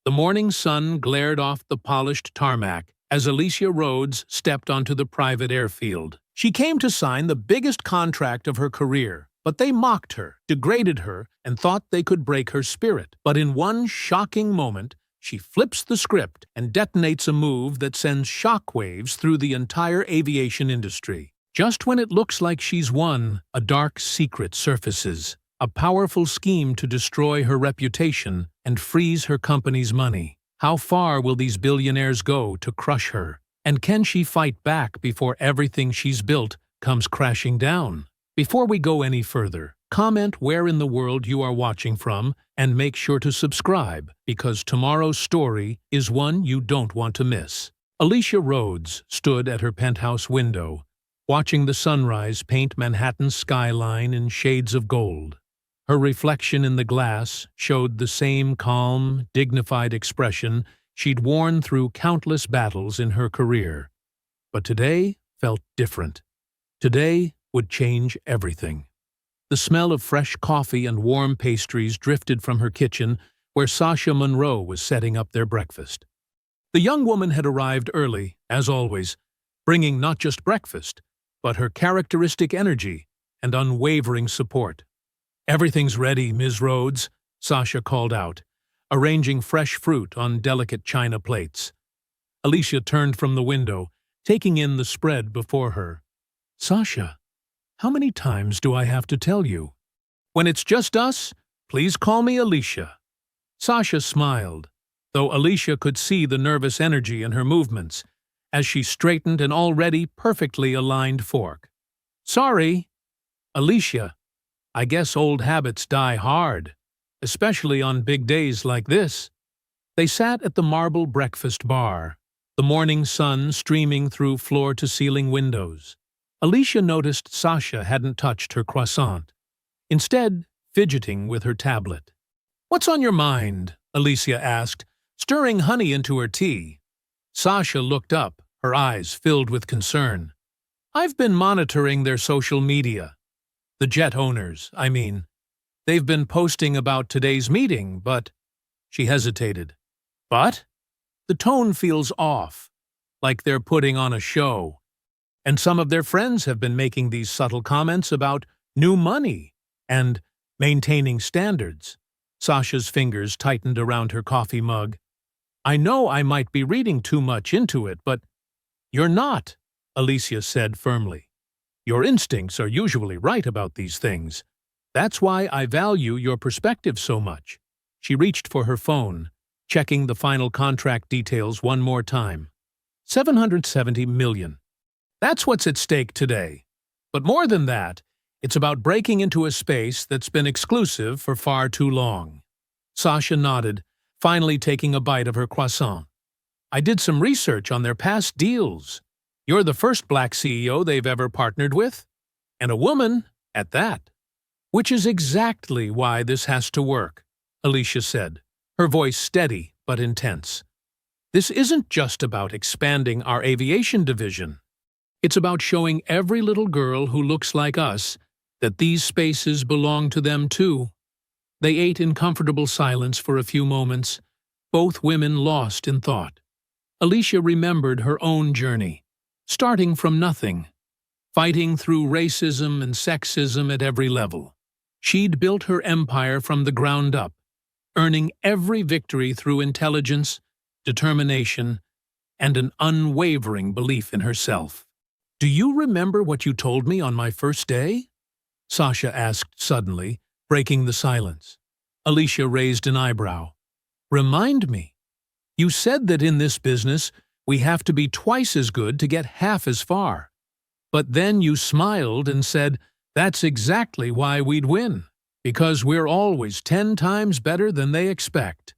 The morning sun glared off the polished tarmac as Alicia Rhodes stepped onto the private airfield. She came to sign the biggest contract of her career, but they mocked her, degraded her, and thought they could break her spirit. But in one shocking moment, she flips the script and detonates a move that sends shockwaves through the entire aviation industry. Just when it looks like she's won, a dark secret surfaces. A powerful scheme to destroy her reputation and freeze her company's money. How far will these billionaires go to crush her? And can she fight back before everything she's built comes crashing down? Before we go any further, comment where in the world you are watching from and make sure to subscribe, because tomorrow's story is one you don't want to miss. Alicia Rhodes stood at her penthouse window, watching the sunrise paint Manhattan's skyline in shades of gold. Her reflection in the glass showed the same calm, dignified expression she'd worn through countless battles in her career. But today felt different. Today would change everything. The smell of fresh coffee and warm pastries drifted from her kitchen, where Sasha Monroe was setting up their breakfast. The young woman had arrived early, as always, bringing not just breakfast, but her characteristic energy and unwavering support. "Everything's ready, Ms. Rhodes," Sasha called out, arranging fresh fruit on delicate china plates. Alicia turned from the window, taking in the spread before her. "Sasha, how many times do I have to tell you? When it's just us, please call me Alicia." Sasha smiled, though Alicia could see the nervous energy in her movements as she straightened an already perfectly aligned fork. "Sorry, Alicia. I guess old habits die hard, especially on big days like this." They sat at the marble breakfast bar, the morning sun streaming through floor-to-ceiling windows. Alicia noticed Sasha hadn't touched her croissant, instead fidgeting with her tablet. "What's on your mind?" Alicia asked, stirring honey into her tea. Sasha looked up, her eyes filled with concern. "I've been monitoring their social media. The jet owners, I mean. They've been posting about today's meeting, but—" She hesitated. "But?" "The tone feels off, like they're putting on a show. And some of their friends have been making these subtle comments about new money and maintaining standards." Sasha's fingers tightened around her coffee mug. "I know I might be reading too much into it, but—" "You're not," Alicia said firmly. "Your instincts are usually right about these things. That's why I value your perspective so much." She reached for her phone, checking the final contract details one more time. $770 million. That's what's at stake today. But more than that, it's about breaking into a space that's been exclusive for far too long. Sasha nodded, finally taking a bite of her croissant. "I did some research on their past deals. You're the first black CEO they've ever partnered with, and a woman at that." "Which is exactly why this has to work," Alicia said, her voice steady but intense. "This isn't just about expanding our aviation division. It's about showing every little girl who looks like us that these spaces belong to them too." They ate in comfortable silence for a few moments, both women lost in thought. Alicia remembered her own journey, starting from nothing, fighting through racism and sexism at every level. She'd built her empire from the ground up, earning every victory through intelligence, determination, and an unwavering belief in herself. "Do you remember what you told me on my first day?" Sasha asked suddenly, breaking the silence. Alicia raised an eyebrow. "Remind me. You said that in this business, we have to be twice as good to get half as far. But then you smiled and said, that's exactly why we'd win, because we're always 10 times better than they expect."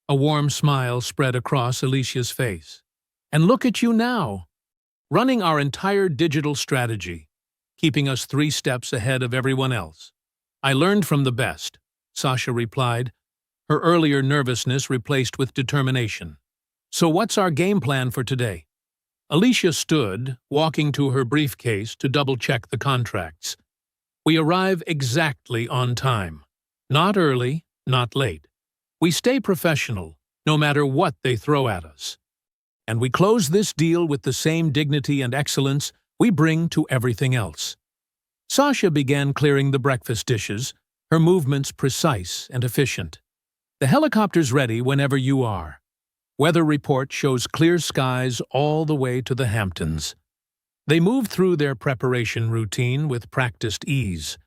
A warm smile spread across Alicia's face. "And look at you now, running our entire digital strategy, keeping us 3 steps ahead of everyone else." "I learned from the best," Sasha replied, her earlier nervousness replaced with determination. "So what's our game plan for today?" Alicia stood, walking to her briefcase to double-check the contracts. "We arrive exactly on time. Not early, not late. We stay professional, no matter what they throw at us. And we close this deal with the same dignity and excellence we bring to everything else. Sasha began clearing the breakfast dishes, her movements precise and efficient. The helicopter's ready whenever you are. Weather report shows clear skies all the way to the Hamptons. They moved through their preparation routine with practiced ease.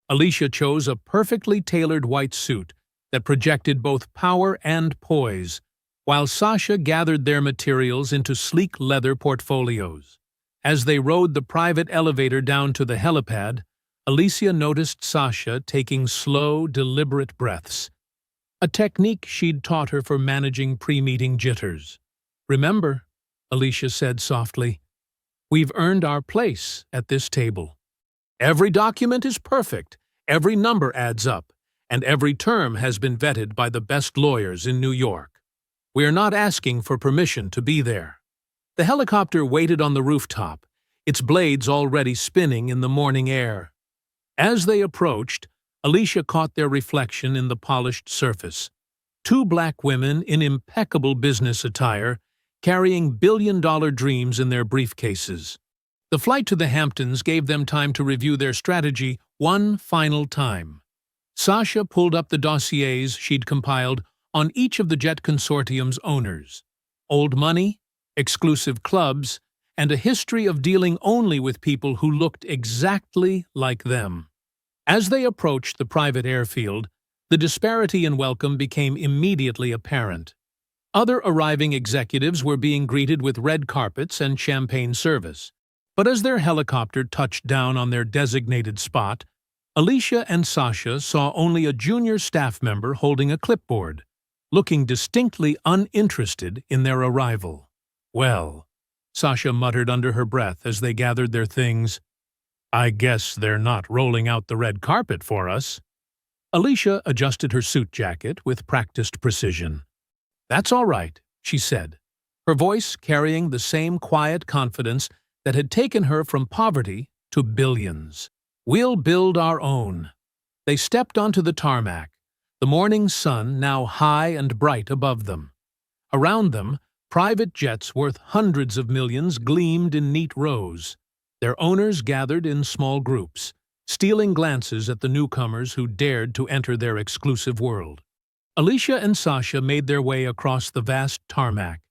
Alicia chose a perfectly tailored white suit that projected both power and poise, while Sasha gathered their materials into sleek leather portfolios. As they rode the private elevator down to the helipad, Alicia noticed Sasha taking slow, deliberate breaths, a technique she'd taught her for managing pre-meeting jitters. "Remember," Alicia said softly, "we've earned our place at this table. Every document is perfect, every number adds up, and every term has been vetted by the best lawyers in New York. We are not asking for permission to be there." The helicopter waited on the rooftop, its blades already spinning in the morning air. As they approached, Alicia caught their reflection in the polished surface. Two black women in impeccable business attire, carrying billion-dollar dreams in their briefcases. The flight to the Hamptons gave them time to review their strategy one final time. Sasha pulled up the dossiers she'd compiled on each of the jet consortium's owners. Old money, exclusive clubs, and a history of dealing only with people who looked exactly like them. As they approached the private airfield, the disparity in welcome became immediately apparent. Other arriving executives were being greeted with red carpets and champagne service. But as their helicopter touched down on their designated spot, Alicia and Sasha saw only a junior staff member holding a clipboard, looking distinctly uninterested in their arrival. "Well," Sasha muttered under her breath as they gathered their things, "I guess they're not rolling out the red carpet for us." Alicia adjusted her suit jacket with practiced precision. "That's all right," she said, her voice carrying the same quiet confidence that had taken her from poverty to billions. "We'll build our own." They stepped onto the tarmac, the morning sun now high and bright above them. Around them, private jets worth hundreds of millions gleamed in neat rows. Their owners gathered in small groups, stealing glances at the newcomers who dared to enter their exclusive world. Alicia and Sasha made their way across the vast tarmac,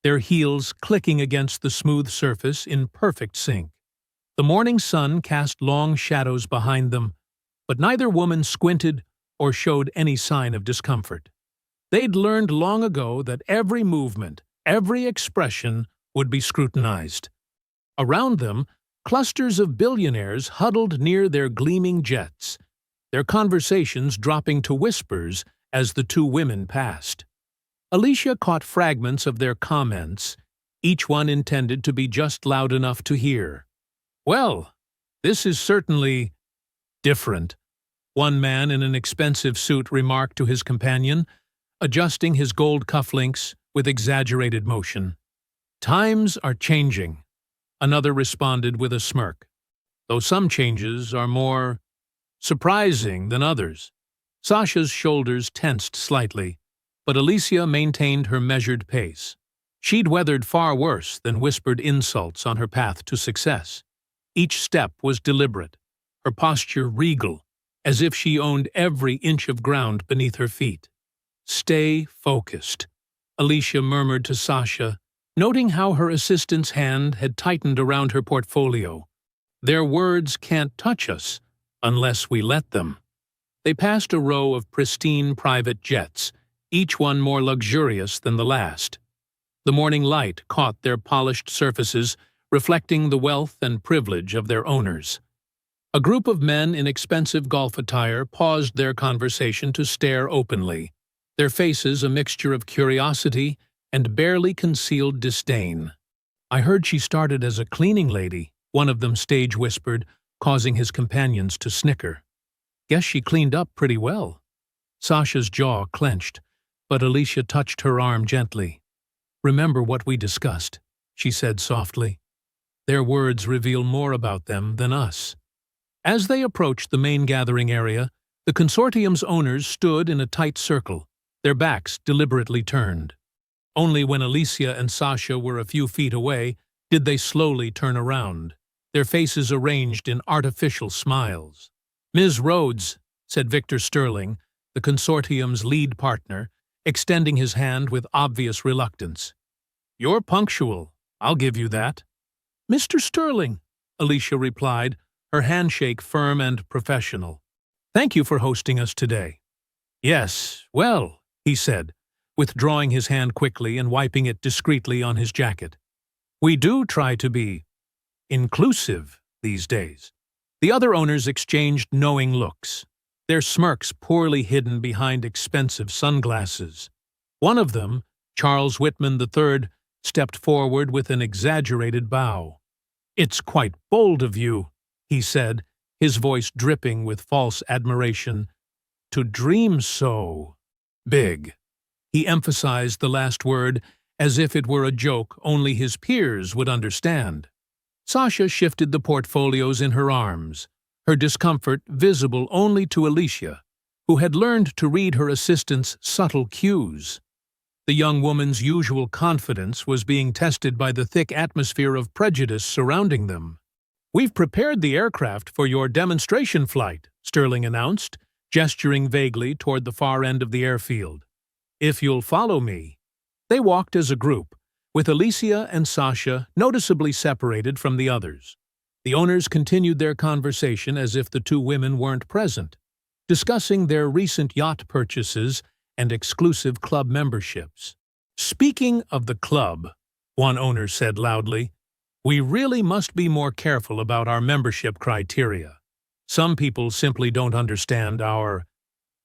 their heels clicking against the smooth surface in perfect sync. The morning sun cast long shadows behind them, but neither woman squinted or showed any sign of discomfort. They'd learned long ago that every movement, every expression would be scrutinized. Around them, clusters of billionaires huddled near their gleaming jets, their conversations dropping to whispers as the two women passed. Alicia caught fragments of their comments, each one intended to be just loud enough to hear. "Well, this is certainly different," one man in an expensive suit remarked to his companion, adjusting his gold cufflinks with exaggerated motion. "Times are changing," another responded with a smirk, "though some changes are more surprising than others." Sasha's shoulders tensed slightly, but Alicia maintained her measured pace. She'd weathered far worse than whispered insults on her path to success. Each step was deliberate, her posture regal, as if she owned every inch of ground beneath her feet. "Stay focused," Alicia murmured to Sasha, noting how her assistant's hand had tightened around her portfolio. "Their words can't touch us unless we let them." They passed a row of pristine private jets, each one more luxurious than the last. The morning light caught their polished surfaces, reflecting the wealth and privilege of their owners. A group of men in expensive golf attire paused their conversation to stare openly, their faces a mixture of curiosity and barely concealed disdain. "I heard she started as a cleaning lady," one of them stage whispered, causing his companions to snicker. "Guess she cleaned up pretty well." Sasha's jaw clenched, but Alicia touched her arm gently. "Remember what we discussed," she said softly. "Their words reveal more about them than us." As they approached the main gathering area, the consortium's owners stood in a tight circle, their backs deliberately turned. Only when Alicia and Sasha were a few feet away did they slowly turn around, their faces arranged in artificial smiles. "Ms. Rhodes," said Victor Sterling, the consortium's lead partner, extending his hand with obvious reluctance. "You're punctual, I'll give you that." "Mr. Sterling," Alicia replied, her handshake firm and professional. "Thank you for hosting us today." "Yes, well," he said, withdrawing his hand quickly and wiping it discreetly on his jacket. "We do try to be inclusive these days." The other owners exchanged knowing looks, their smirks poorly hidden behind expensive sunglasses. One of them, Charles Whitman III, stepped forward with an exaggerated bow. "It's quite bold of you," he said, his voice dripping with false admiration, "to dream so big." He emphasized the last word as if it were a joke only his peers would understand. Sasha shifted the portfolios in her arms, her discomfort visible only to Alicia, who had learned to read her assistant's subtle cues. The young woman's usual confidence was being tested by the thick atmosphere of prejudice surrounding them. "We've prepared the aircraft for your demonstration flight," Sterling announced, gesturing vaguely toward the far end of the airfield. "If you'll follow me." They walked as a group, with Alicia and Sasha noticeably separated from the others. The owners continued their conversation as if the two women weren't present, discussing their recent yacht purchases and exclusive club memberships. "Speaking of the club," one owner said loudly, "we really must be more careful about our membership criteria. Some people simply don't understand our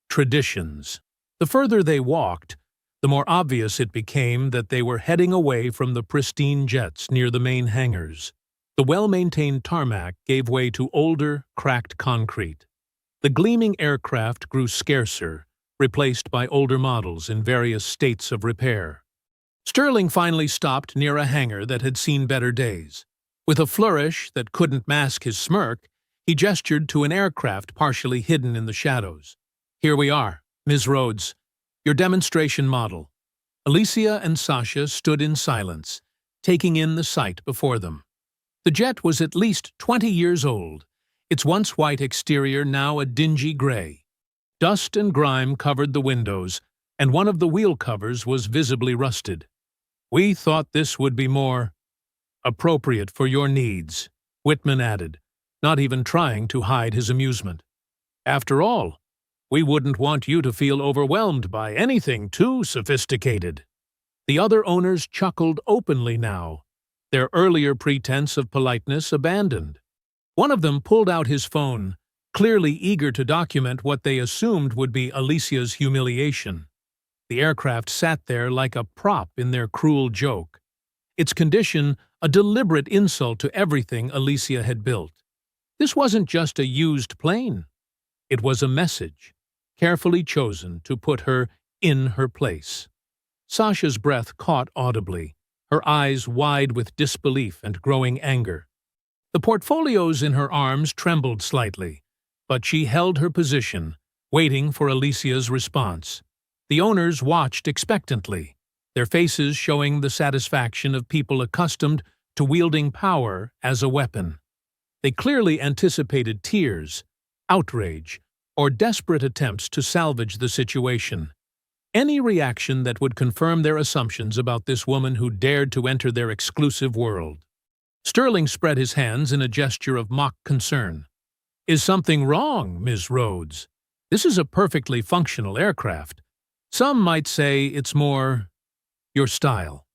traditions." The further they walked, the more obvious it became that they were heading away from the pristine jets near the main hangars. The well-maintained tarmac gave way to older, cracked concrete. The gleaming aircraft grew scarcer, replaced by older models in various states of repair. Sterling finally stopped near a hangar that had seen better days. With a flourish that couldn't mask his smirk, he gestured to an aircraft partially hidden in the shadows. "Here we are, Ms. Rhodes. Your demonstration model." Alicia and Sasha stood in silence, taking in the sight before them. The jet was at least 20 years old, its once white exterior now a dingy gray. Dust and grime covered the windows, and one of the wheel covers was visibly rusted. "We thought this would be more appropriate for your needs," Whitman added, not even trying to hide his amusement. "After all, we wouldn't want you to feel overwhelmed by anything too sophisticated." The other owners chuckled openly now, their earlier pretense of politeness abandoned. One of them pulled out his phone, clearly eager to document what they assumed would be Alicia's humiliation. The aircraft sat there like a prop in their cruel joke, its condition a deliberate insult to everything Alicia had built. This wasn't just a used plane. It was a message, carefully chosen to put her in her place. Sasha's breath caught audibly, her eyes wide with disbelief and growing anger. The portfolios in her arms trembled slightly, but she held her position, waiting for Alicia's response. The owners watched expectantly, their faces showing the satisfaction of people accustomed to wielding power as a weapon. They clearly anticipated tears, outrage, or desperate attempts to salvage the situation. Any reaction that would confirm their assumptions about this woman who dared to enter their exclusive world. Sterling spread his hands in a gesture of mock concern. "Is something wrong, Ms. Rhodes? This is a perfectly functional aircraft. Some might say it's more your style."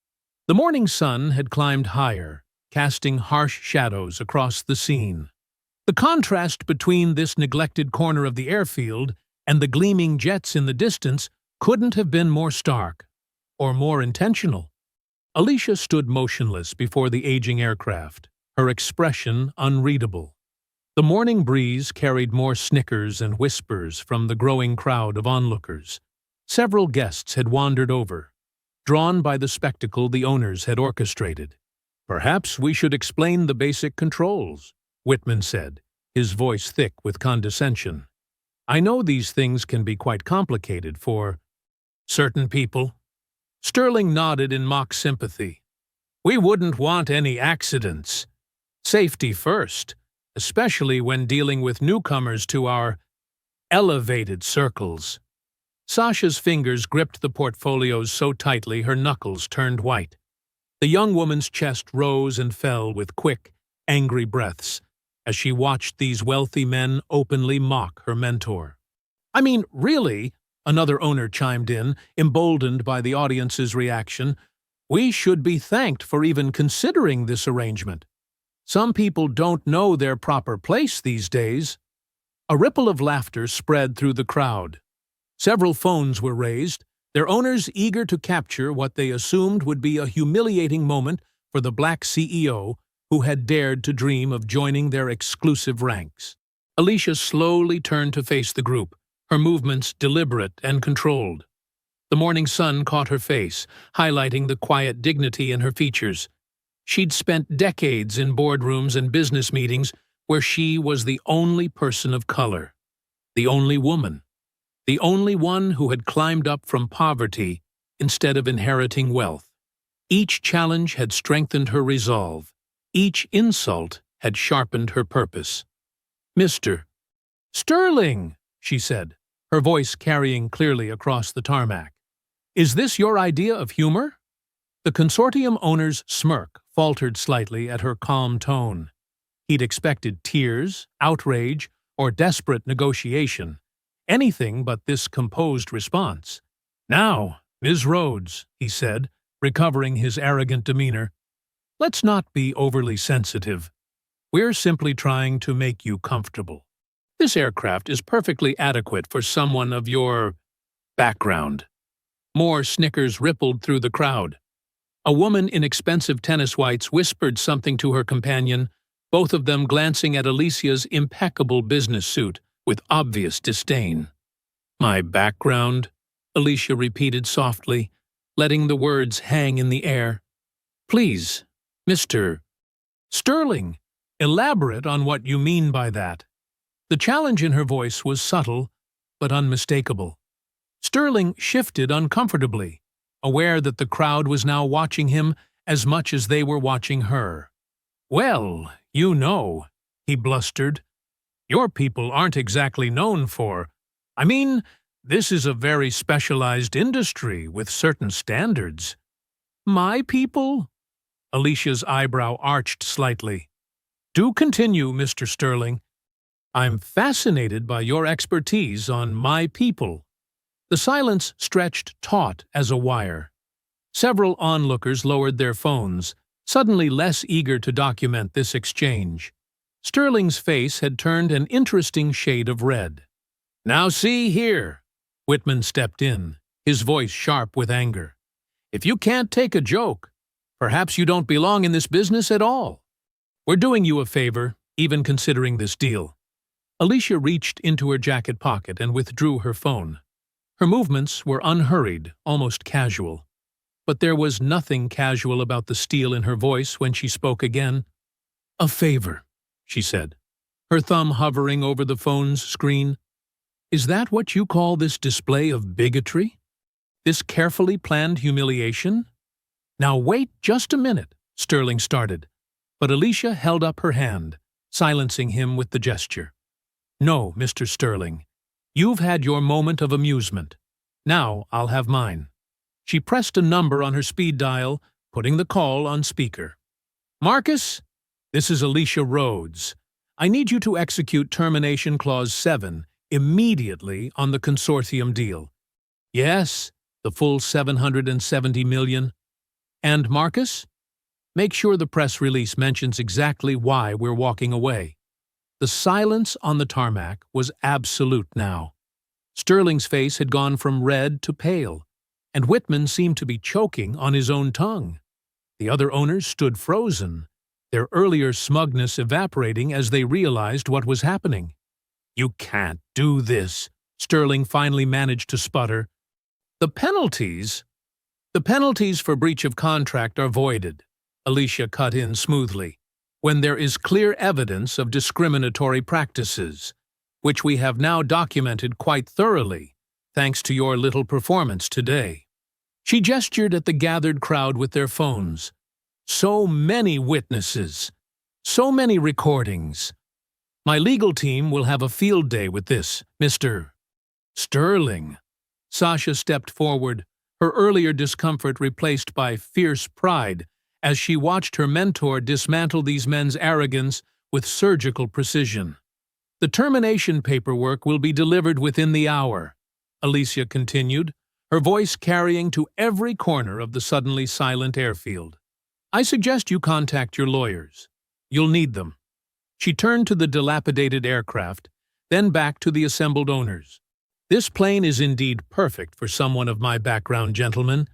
The morning sun had climbed higher, casting harsh shadows across the scene. The contrast between this neglected corner of the airfield and the gleaming jets in the distance couldn't have been more stark, or more intentional. Alicia stood motionless before the aging aircraft, her expression unreadable. The morning breeze carried more snickers and whispers from the growing crowd of onlookers. Several guests had wandered over, drawn by the spectacle the owners had orchestrated. "Perhaps we should explain the basic controls," Whitman said, his voice thick with condescension. "I know these things can be quite complicated for Certain people. Sterling nodded in mock sympathy. We wouldn't want any accidents. Safety first, especially when dealing with newcomers to our elevated circles. Sasha's fingers gripped the portfolios so tightly her knuckles turned white. The young woman's chest rose and fell with quick, angry breaths as she watched these wealthy men openly mock her mentor. I mean, really, another owner chimed in, emboldened by the audience's reaction, we should be thanked for even considering this arrangement. Some people don't know their proper place these days. A ripple of laughter spread through the crowd. Several phones were raised, their owners eager to capture what they assumed would be a humiliating moment for the black CEO who had dared to dream of joining their exclusive ranks. Alicia slowly turned to face the group, her movements deliberate and controlled. The morning sun caught her face, highlighting the quiet dignity in her features. She'd spent decades in boardrooms and business meetings where she was the only person of color, the only woman, the only one who had climbed up from poverty instead of inheriting wealth. Each challenge had strengthened her resolve. Each insult had sharpened her purpose. Mr. Sterling, she said, her voice carrying clearly across the tarmac. Is this your idea of humor? The consortium owner's smirk faltered slightly at her calm tone. He'd expected tears, outrage, or desperate negotiation, anything but this composed response. Now, Ms. Rhodes, he said, recovering his arrogant demeanor, let's not be overly sensitive. We're simply trying to make you comfortable. This aircraft is perfectly adequate for someone of your background. More snickers rippled through the crowd. A woman in expensive tennis whites whispered something to her companion, both of them glancing at Alicia's impeccable business suit with obvious disdain. My background, Alicia repeated softly, letting the words hang in the air. Please, Mr. Sterling, elaborate on what you mean by that. The challenge in her voice was subtle, but unmistakable. Sterling shifted uncomfortably, aware that the crowd was now watching him as much as they were watching her. Well, you know, he blustered. Your people aren't exactly known for. I mean, this is a very specialized industry with certain standards. My people? Alicia's eyebrow arched slightly. Do continue, Mr. Sterling. I'm fascinated by your expertise on my people. The silence stretched taut as a wire. Several onlookers lowered their phones, suddenly less eager to document this exchange. Sterling's face had turned an interesting shade of red. Now see here, Whitman stepped in, his voice sharp with anger. If you can't take a joke, perhaps you don't belong in this business at all. We're doing you a favor, even considering this deal. Alicia reached into her jacket pocket and withdrew her phone. Her movements were unhurried, almost casual. But there was nothing casual about the steel in her voice when she spoke again. A favor, she said, her thumb hovering over the phone's screen. Is that what you call this display of bigotry? This carefully planned humiliation? Now wait just a minute, Sterling started, but Alicia held up her hand, silencing him with the gesture. No, Mr. Sterling. You've had your moment of amusement. Now I'll have mine. She pressed a number on her speed dial, putting the call on speaker. Marcus, this is Alicia Rhodes. I need you to execute Termination Clause 7 immediately on the consortium deal. Yes, the full $770 million. And Marcus, make sure the press release mentions exactly why we're walking away. The silence on the tarmac was absolute now. Sterling's face had gone from red to pale, and Whitman seemed to be choking on his own tongue. The other owners stood frozen, their earlier smugness evaporating as they realized what was happening. You can't do this, Sterling finally managed to sputter. The penalties for breach of contract are voided, Alicia cut in smoothly, when there is clear evidence of discriminatory practices, which we have now documented quite thoroughly, thanks to your little performance today." She gestured at the gathered crowd with their phones. "So many witnesses. So many recordings. My legal team will have a field day with this, Mr. Sterling." Sasha stepped forward, her earlier discomfort replaced by fierce pride as she watched her mentor dismantle these men's arrogance with surgical precision. "The termination paperwork will be delivered within the hour," Alicia continued, her voice carrying to every corner of the suddenly silent airfield. "I suggest you contact your lawyers. You'll need them." She turned to the dilapidated aircraft, then back to the assembled owners. "This plane is indeed perfect for someone of my background, gentlemen.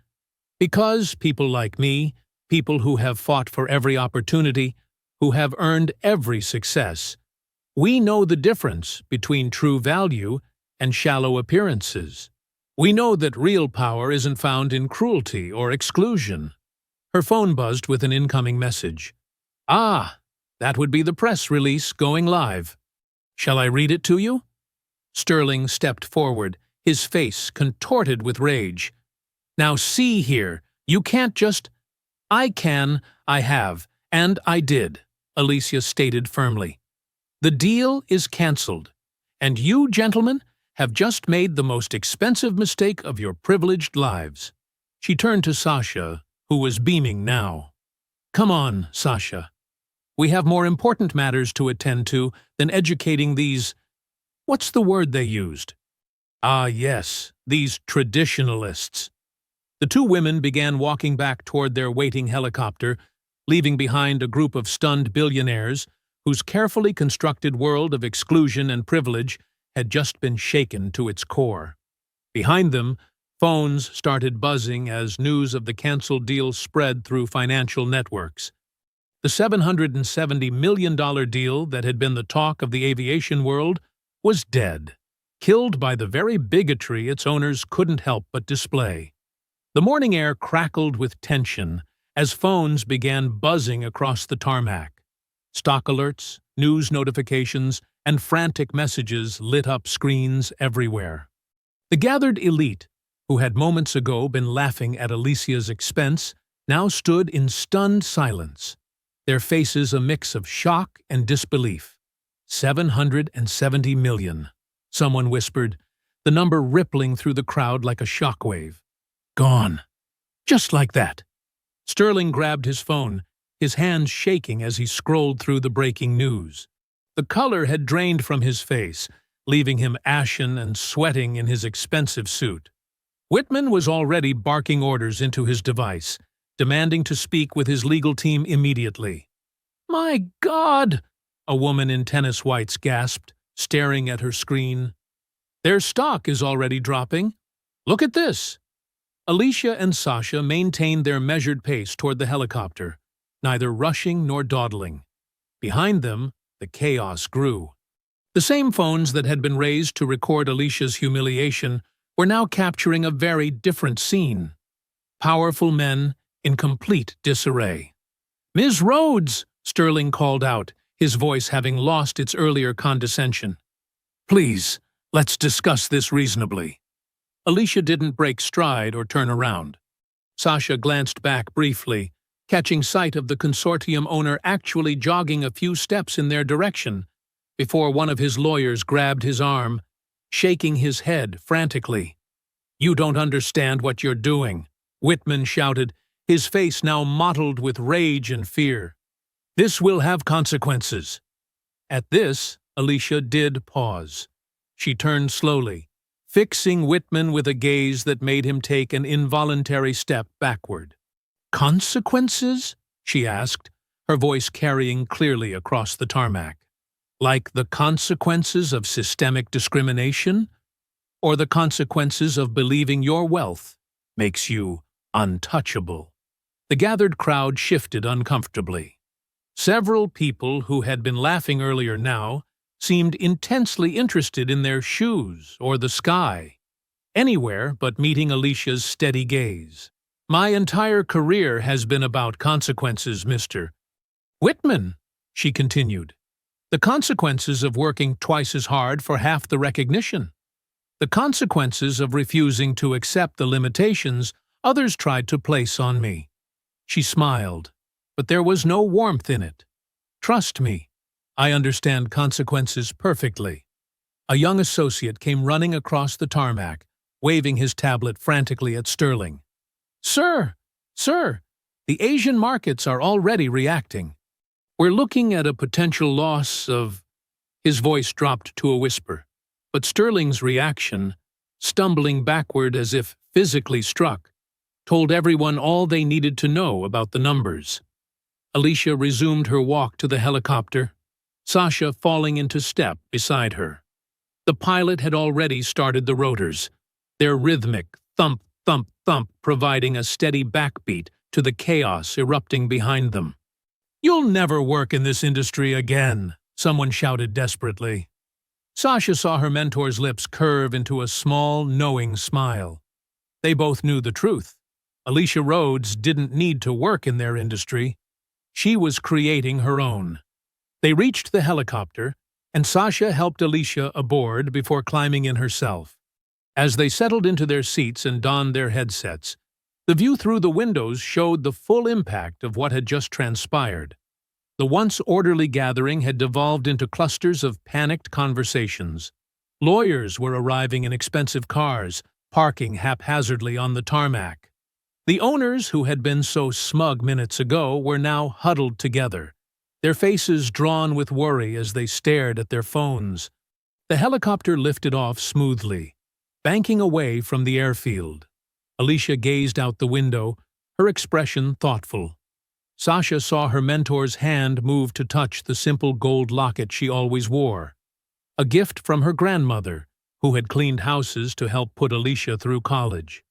Because people like me, people who have fought for every opportunity, who have earned every success, we know the difference between true value and shallow appearances. We know that real power isn't found in cruelty or exclusion." Her phone buzzed with an incoming message. "Ah, that would be the press release going live. Shall I read it to you?" Sterling stepped forward, his face contorted with rage. "Now see here, you can't just—" "I can, I have, and I did," Alicia stated firmly. "The deal is cancelled, and you, gentlemen, have just made the most expensive mistake of your privileged lives." She turned to Sasha, who was beaming now. "Come on, Sasha. We have more important matters to attend to than educating these— what's the word they used? Ah, yes, these traditionalists." The two women began walking back toward their waiting helicopter, leaving behind a group of stunned billionaires whose carefully constructed world of exclusion and privilege had just been shaken to its core. Behind them, phones started buzzing as news of the canceled deal spread through financial networks. The $770 million deal that had been the talk of the aviation world was dead, killed by the very bigotry its owners couldn't help but display. The morning air crackled with tension as phones began buzzing across the tarmac. Stock alerts, news notifications, and frantic messages lit up screens everywhere. The gathered elite, who had moments ago been laughing at Alicia's expense, now stood in stunned silence, their faces a mix of shock and disbelief. 770 million, someone whispered, the number rippling through the crowd like a shockwave. Gone. Just like that. Sterling grabbed his phone, his hands shaking as he scrolled through the breaking news. The color had drained from his face, leaving him ashen and sweating in his expensive suit. Whitman was already barking orders into his device, demanding to speak with his legal team immediately. "My God!" a woman in tennis whites gasped, staring at her screen. "Their stock is already dropping. Look at this." Alicia and Sasha maintained their measured pace toward the helicopter, neither rushing nor dawdling. Behind them, the chaos grew. The same phones that had been raised to record Alicia's humiliation were now capturing a very different scene. Powerful men in complete disarray. "Ms. Rhodes!" Sterling called out, his voice having lost its earlier condescension. "Please, let's discuss this reasonably." Alicia didn't break stride or turn around. Sasha glanced back briefly, catching sight of the consortium owner actually jogging a few steps in their direction, before one of his lawyers grabbed his arm, shaking his head frantically. "You don't understand what you're doing," Whitman shouted, his face now mottled with rage and fear. "This will have consequences." At this, Alicia did pause. She turned slowly, fixing Whitman with a gaze that made him take an involuntary step backward. "Consequences?" she asked, her voice carrying clearly across the tarmac. "Like the consequences of systemic discrimination? Or the consequences of believing your wealth makes you untouchable?" The gathered crowd shifted uncomfortably. Several people who had been laughing earlier now seemed intensely interested in their shoes or the sky, anywhere but meeting Alicia's steady gaze. "My entire career has been about consequences, Mr. Whitman," she continued. "The consequences of working twice as hard for half the recognition. The The consequences of refusing to accept the limitations others tried to place on me. She smiled, but there was no warmth in it. Trust me, I understand consequences perfectly. A young associate came running across the tarmac, waving his tablet frantically at Sterling. Sir, sir, the Asian markets are already reacting. We're looking at a potential loss of... His voice dropped to a whisper, but Sterling's reaction, stumbling backward as if physically struck, told everyone all they needed to know about the numbers. Alicia resumed her walk to the helicopter, Sasha falling into step beside her. The pilot had already started the rotors, their rhythmic thump, thump, thump providing a steady backbeat to the chaos erupting behind them. You'll never work in this industry again, someone shouted desperately. Sasha saw her mentor's lips curve into a small, knowing smile. They both knew the truth. Alicia Rhodes didn't need to work in their industry. She was creating her own. They reached the helicopter, and Sasha helped Alicia aboard before climbing in herself. As they settled into their seats and donned their headsets, the view through the windows showed the full impact of what had just transpired. The once orderly gathering had devolved into clusters of panicked conversations. Lawyers were arriving in expensive cars, parking haphazardly on the tarmac. The owners, who had been so smug minutes ago, were now huddled together, their faces drawn with worry as they stared at their phones. The helicopter lifted off smoothly, banking away from the airfield. Alicia gazed out the window, her expression thoughtful. Sasha saw her mentor's hand move to touch the simple gold locket she always wore, a gift from her grandmother, who had cleaned houses to help put Alicia through college.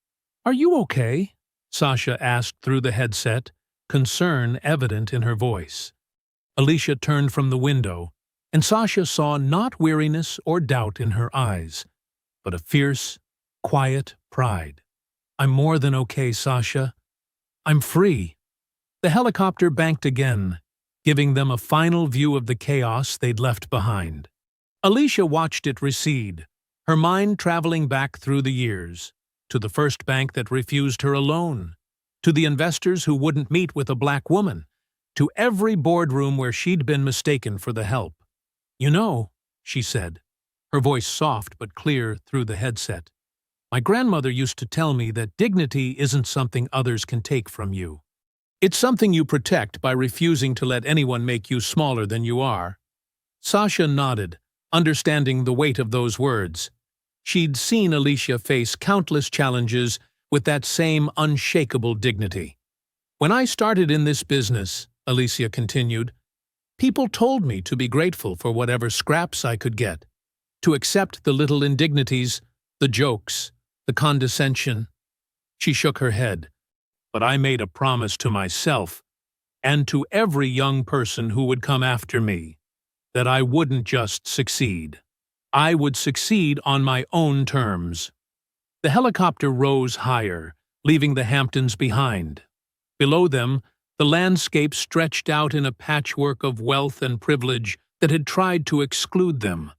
"Are you okay?" Sasha asked through the headset, concern evident in her voice. Alicia turned from the window, and Sasha saw not weariness or doubt in her eyes, but a fierce, quiet pride. "I'm more than okay, Sasha. I'm free." The helicopter banked again, giving them a final view of the chaos they'd left behind. Alicia watched it recede, her mind traveling back through the years, to the first bank that refused her a loan, to the investors who wouldn't meet with a black woman, to every boardroom where she'd been mistaken for the help. "You know," she said, her voice soft but clear through the headset, "my grandmother used to tell me that dignity isn't something others can take from you. It's something you protect by refusing to let anyone make you smaller than you are." Sasha nodded, understanding the weight of those words. She'd seen Alicia face countless challenges with that same unshakable dignity. "When I started in this business," Alicia continued, "people told me to be grateful for whatever scraps I could get, to accept the little indignities, the jokes, the condescension." She shook her head. "But I made a promise to myself, and to every young person who would come after me, that I wouldn't just succeed. I would succeed on my own terms." The helicopter rose higher, leaving the Hamptons behind. Below them, the landscape stretched out in a patchwork of wealth and privilege that had tried to exclude them.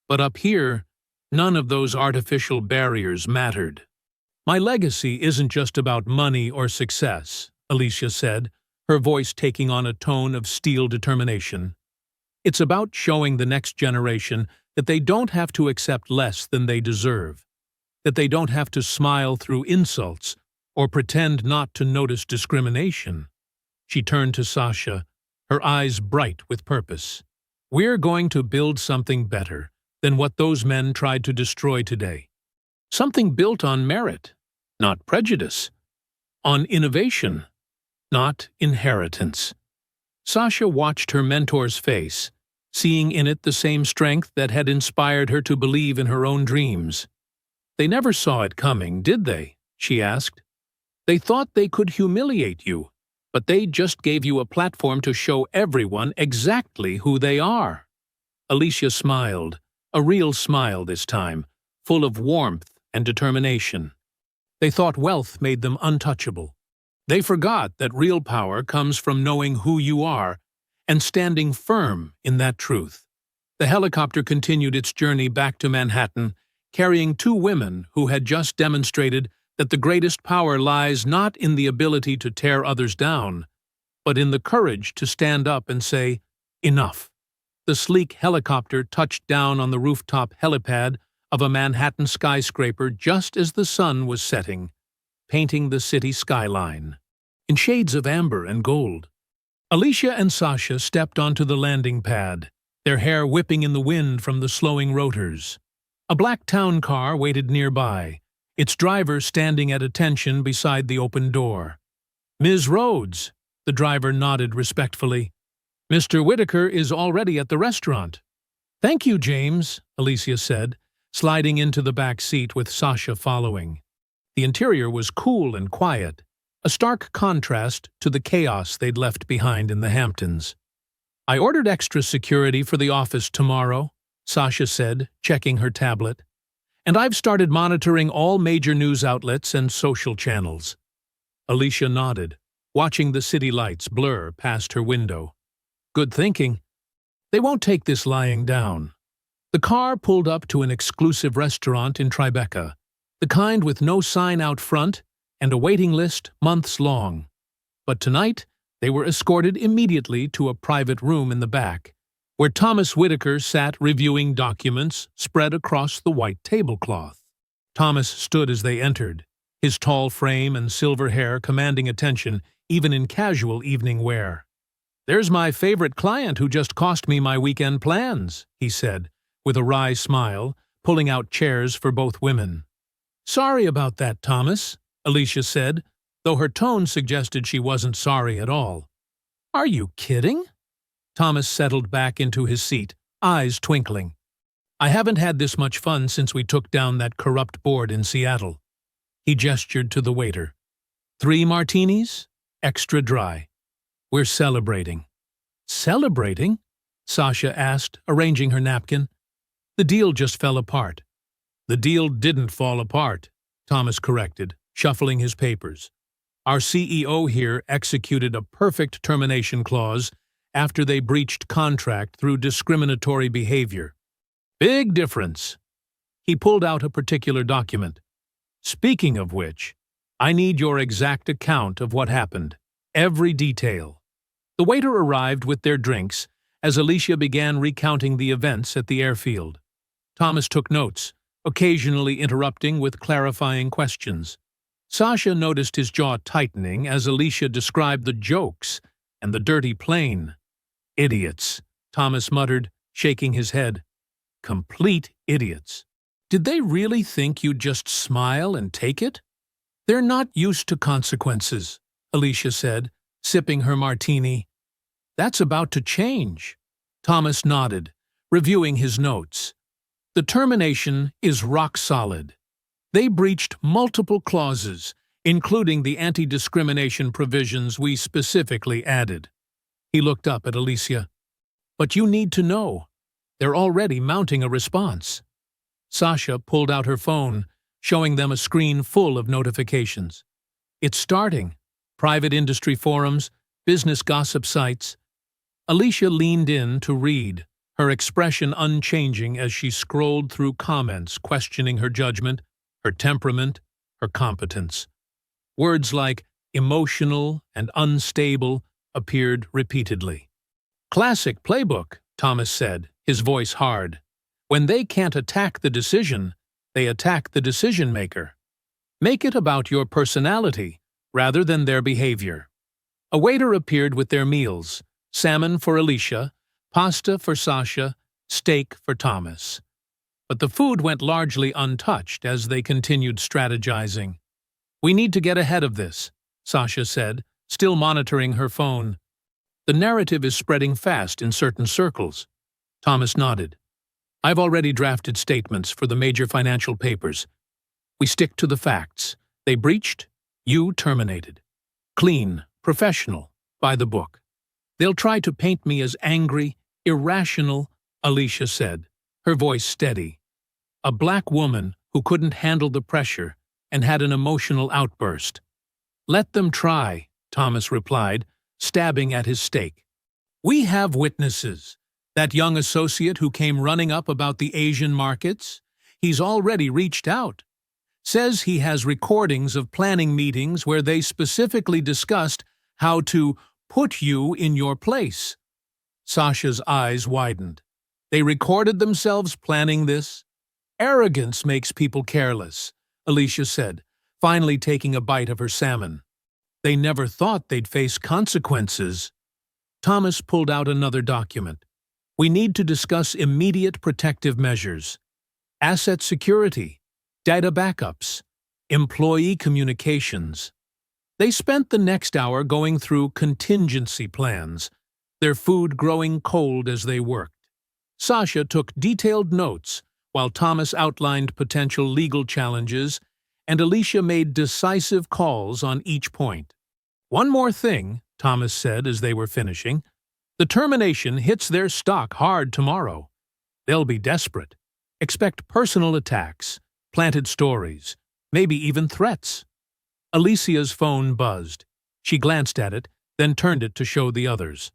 But up here, none of those artificial barriers mattered. "My legacy isn't just about money or success," Alicia said, her voice taking on a tone of steel determination. "It's about showing the next generation that they don't have to accept less than they deserve, that they don't have to smile through insults or pretend not to notice discrimination." She turned to Sasha, her eyes bright with purpose. "We're going to build something better than what those men tried to destroy today. Something built on merit, not prejudice, on innovation, not inheritance." Sasha watched her mentor's face, seeing in it the same strength that had inspired her to believe in her own dreams. "They never saw it coming, did they?" she asked. "They thought they could humiliate you, but they just gave you a platform to show everyone exactly who they are." Alicia smiled, a real smile this time, full of warmth and determination. "They thought wealth made them untouchable. They forgot that real power comes from knowing who you are and standing firm in that truth." The helicopter continued its journey back to Manhattan, carrying two women who had just demonstrated that the greatest power lies not in the ability to tear others down, but in the courage to stand up and say, "Enough." The sleek helicopter touched down on the rooftop helipad of a Manhattan skyscraper just as the sun was setting, painting the city skyline in shades of amber and gold. Alicia and Sasha stepped onto the landing pad, their hair whipping in the wind from the slowing rotors. A black town car waited nearby, its driver standing at attention beside the open door. "Ms. Rhodes," the driver nodded respectfully. "Mr. Whitaker is already at the restaurant." "Thank you, James," Alicia said, sliding into the back seat with Sasha following. The interior was cool and quiet, a stark contrast to the chaos they'd left behind in the Hamptons. "I ordered extra security for the office tomorrow," Sasha said, checking her tablet. "And I've started monitoring all major news outlets and social channels." Alicia nodded, watching the city lights blur past her window. "Good thinking. They won't take this lying down." The car pulled up to an exclusive restaurant in Tribeca, the kind with no sign out front and a waiting list months long. But tonight, they were escorted immediately to a private room in the back, where Thomas Whitaker sat reviewing documents spread across the white tablecloth. Thomas stood as they entered, his tall frame and silver hair commanding attention even in casual evening wear. "There's my favorite client who just cost me my weekend plans," he said, with a wry smile, pulling out chairs for both women. "Sorry about that, Thomas," Alicia said, though her tone suggested she wasn't sorry at all. "Are you kidding?" Thomas settled back into his seat, eyes twinkling. "I haven't had this much fun since we took down that corrupt board in Seattle." He gestured to the waiter. "3 martinis, extra dry. We're celebrating." "Celebrating?" Sasha asked, arranging her napkin. "The deal just fell apart." "The deal didn't fall apart," Thomas corrected, shuffling his papers. "Our CEO here executed a perfect termination clause after they breached contract through discriminatory behavior. Big difference." He pulled out a particular document. "Speaking of which, I need your exact account of what happened, every detail." The waiter arrived with their drinks as Alicia began recounting the events at the airfield. Thomas took notes, occasionally interrupting with clarifying questions. Sasha noticed his jaw tightening as Alicia described the jokes and the dirty plane. "Idiots," Thomas muttered, shaking his head. "Complete idiots. Did they really think you'd just smile and take it?" "They're not used to consequences," Alicia said, sipping her martini. "That's about to change." Thomas nodded, reviewing his notes. "The termination is rock solid. They breached multiple clauses, including the anti-discrimination provisions we specifically added." He looked up at Alicia. "But you need to know. They're already mounting a response." Sasha pulled out her phone, showing them a screen full of notifications. "It's starting. Private industry forums, business gossip sites." Alicia leaned in to read, her expression unchanging as she scrolled through comments questioning her judgment, her temperament, her competence. Words like emotional and unstable appeared repeatedly. "Classic playbook," Thomas said, his voice hard. "When they can't attack the decision, they attack the decision-maker. Make it about your personality rather than their behavior." A waiter appeared with their meals, salmon for Alicia, pasta for Sasha, steak for Thomas. But the food went largely untouched as they continued strategizing. "We need to get ahead of this," Sasha said, still monitoring her phone. "The narrative is spreading fast in certain circles." Thomas nodded. "I've already drafted statements for the major financial papers. We stick to the facts. They breached, you terminated. Clean, professional, by the book. They'll try to paint me as angry, irrational," Alicia said, her voice steady. "A black woman who couldn't handle the pressure and had an emotional outburst." "Let them try," Thomas replied, stabbing at his steak. "We have witnesses. That young associate who came running up about the Asian markets. he's already reached out. Says he has recordings of planning meetings where they specifically discussed how to put you in your place. Sasha's eyes widened. They recorded themselves planning this? Arrogance makes people careless, Alicia said, finally taking a bite of her salmon. They never thought they'd face consequences. Thomas pulled out another document. We need to discuss immediate protective measures. Asset security, data backups, employee communications. They spent the next hour going through contingency plans, their food growing cold as they worked. Sasha took detailed notes, while Thomas outlined potential legal challenges, and Alicia made decisive calls on each point. One more thing, Thomas said as they were finishing. The termination hits their stock hard tomorrow. They'll be desperate. Expect personal attacks, planted stories, maybe even threats. Alicia's phone buzzed. She glanced at it, then turned it to show the others.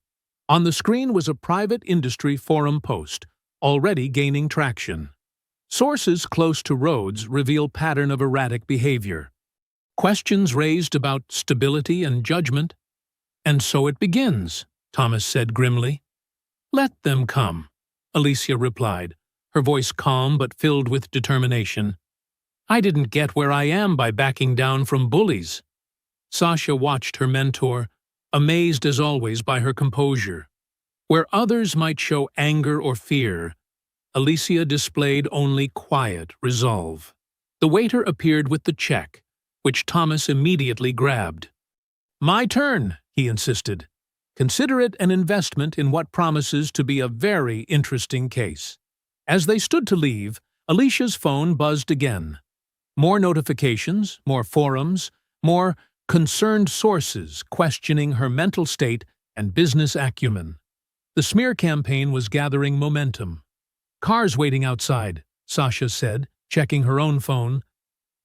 On the screen was a private industry forum post, already gaining traction. Sources close to Rhodes reveal pattern of erratic behavior. Questions raised about stability and judgment. And so it begins, Thomas said grimly. Let them come, Alicia replied, her voice calm but filled with determination. I didn't get where I am by backing down from bullies. Sasha watched her mentor, amazed as always by her composure. Where others might show anger or fear, Alicia displayed only quiet resolve. The waiter appeared with the check, which Thomas immediately grabbed. My turn, he insisted. Consider it an investment in what promises to be a very interesting case. As they stood to leave, Alicia's phone buzzed again. More notifications, more forums, more concerned sources questioning her mental state and business acumen. The smear campaign was gathering momentum. Cars waiting outside, Sasha said, checking her own phone.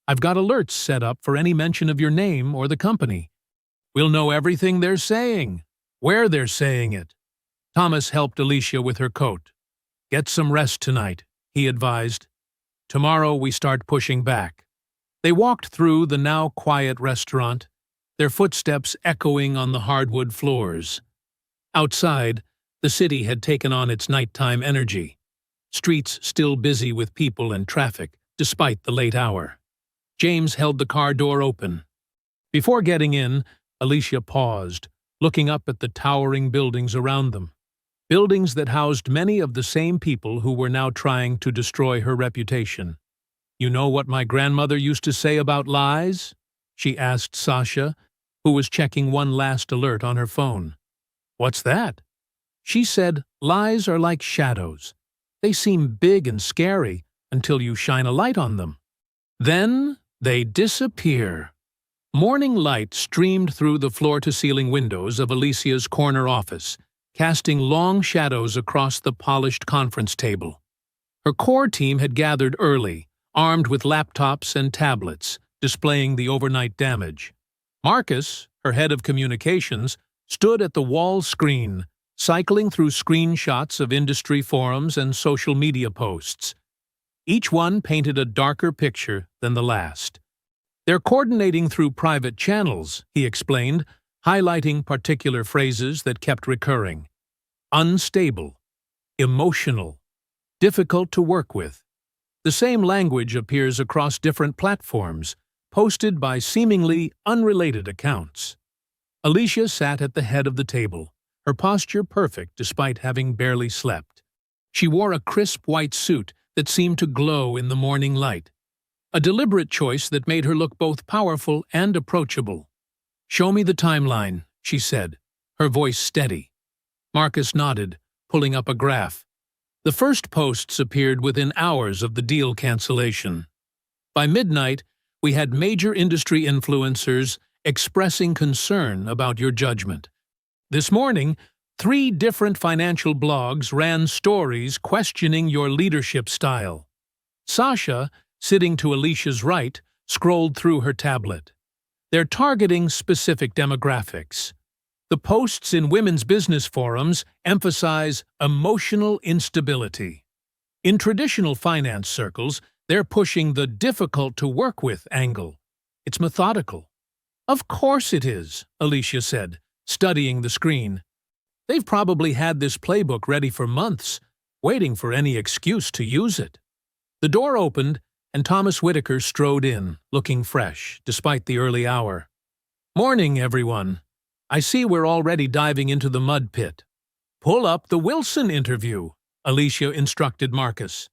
I've got alerts set up for any mention of your name or the company. We'll know everything they're saying, where they're saying it. Thomas helped Alicia with her coat. Get some rest tonight, he advised. Tomorrow we start pushing back. They walked through the now quiet restaurant, their footsteps echoing on the hardwood floors. Outside, the city had taken on its nighttime energy. Streets still busy with people and traffic, despite the late hour. James held the car door open. Before getting in, Alicia paused, looking up at the towering buildings around them. Buildings that housed many of the same people who were now trying to destroy her reputation. You know what my grandmother used to say about lies? She asked Sasha, who was checking one last alert on her phone. What's that? She said, lies are like shadows. They seem big and scary until you shine a light on them. Then they disappear. Morning light streamed through the floor-to-ceiling windows of Alicia's corner office, casting long shadows across the polished conference table. Her core team had gathered early, armed with laptops and tablets, displaying the overnight damage. Marcus, her head of communications, stood at the wall screen, cycling through screenshots of industry forums and social media posts. Each one painted a darker picture than the last. They're coordinating through private channels, he explained, highlighting particular phrases that kept recurring. Unstable, emotional, difficult to work with. The same language appears across different platforms, posted by seemingly unrelated accounts. Alicia sat at the head of the table, her posture perfect despite having barely slept. She wore a crisp white suit that seemed to glow in the morning light, a deliberate choice that made her look both powerful and approachable. Show me the timeline, she said, her voice steady. Marcus nodded, pulling up a graph. The first posts appeared within hours of the deal cancellation. By midnight, we had major industry influencers expressing concern about your judgment. This morning, 3 different financial blogs ran stories questioning your leadership style. Sasha, sitting to Alicia's right, scrolled through her tablet. They're targeting specific demographics. The posts in women's business forums emphasize emotional instability. In traditional finance circles, They're pushing the difficult-to-work-with angle. It's methodical. Of course it is, Alicia said, studying the screen. They've probably had this playbook ready for months, waiting for any excuse to use it. The door opened, and Thomas Whitaker strode in, looking fresh, despite the early hour. "Morning, everyone. I see we're already diving into the mud pit. Pull up the Wilson interview," Alicia instructed Marcus.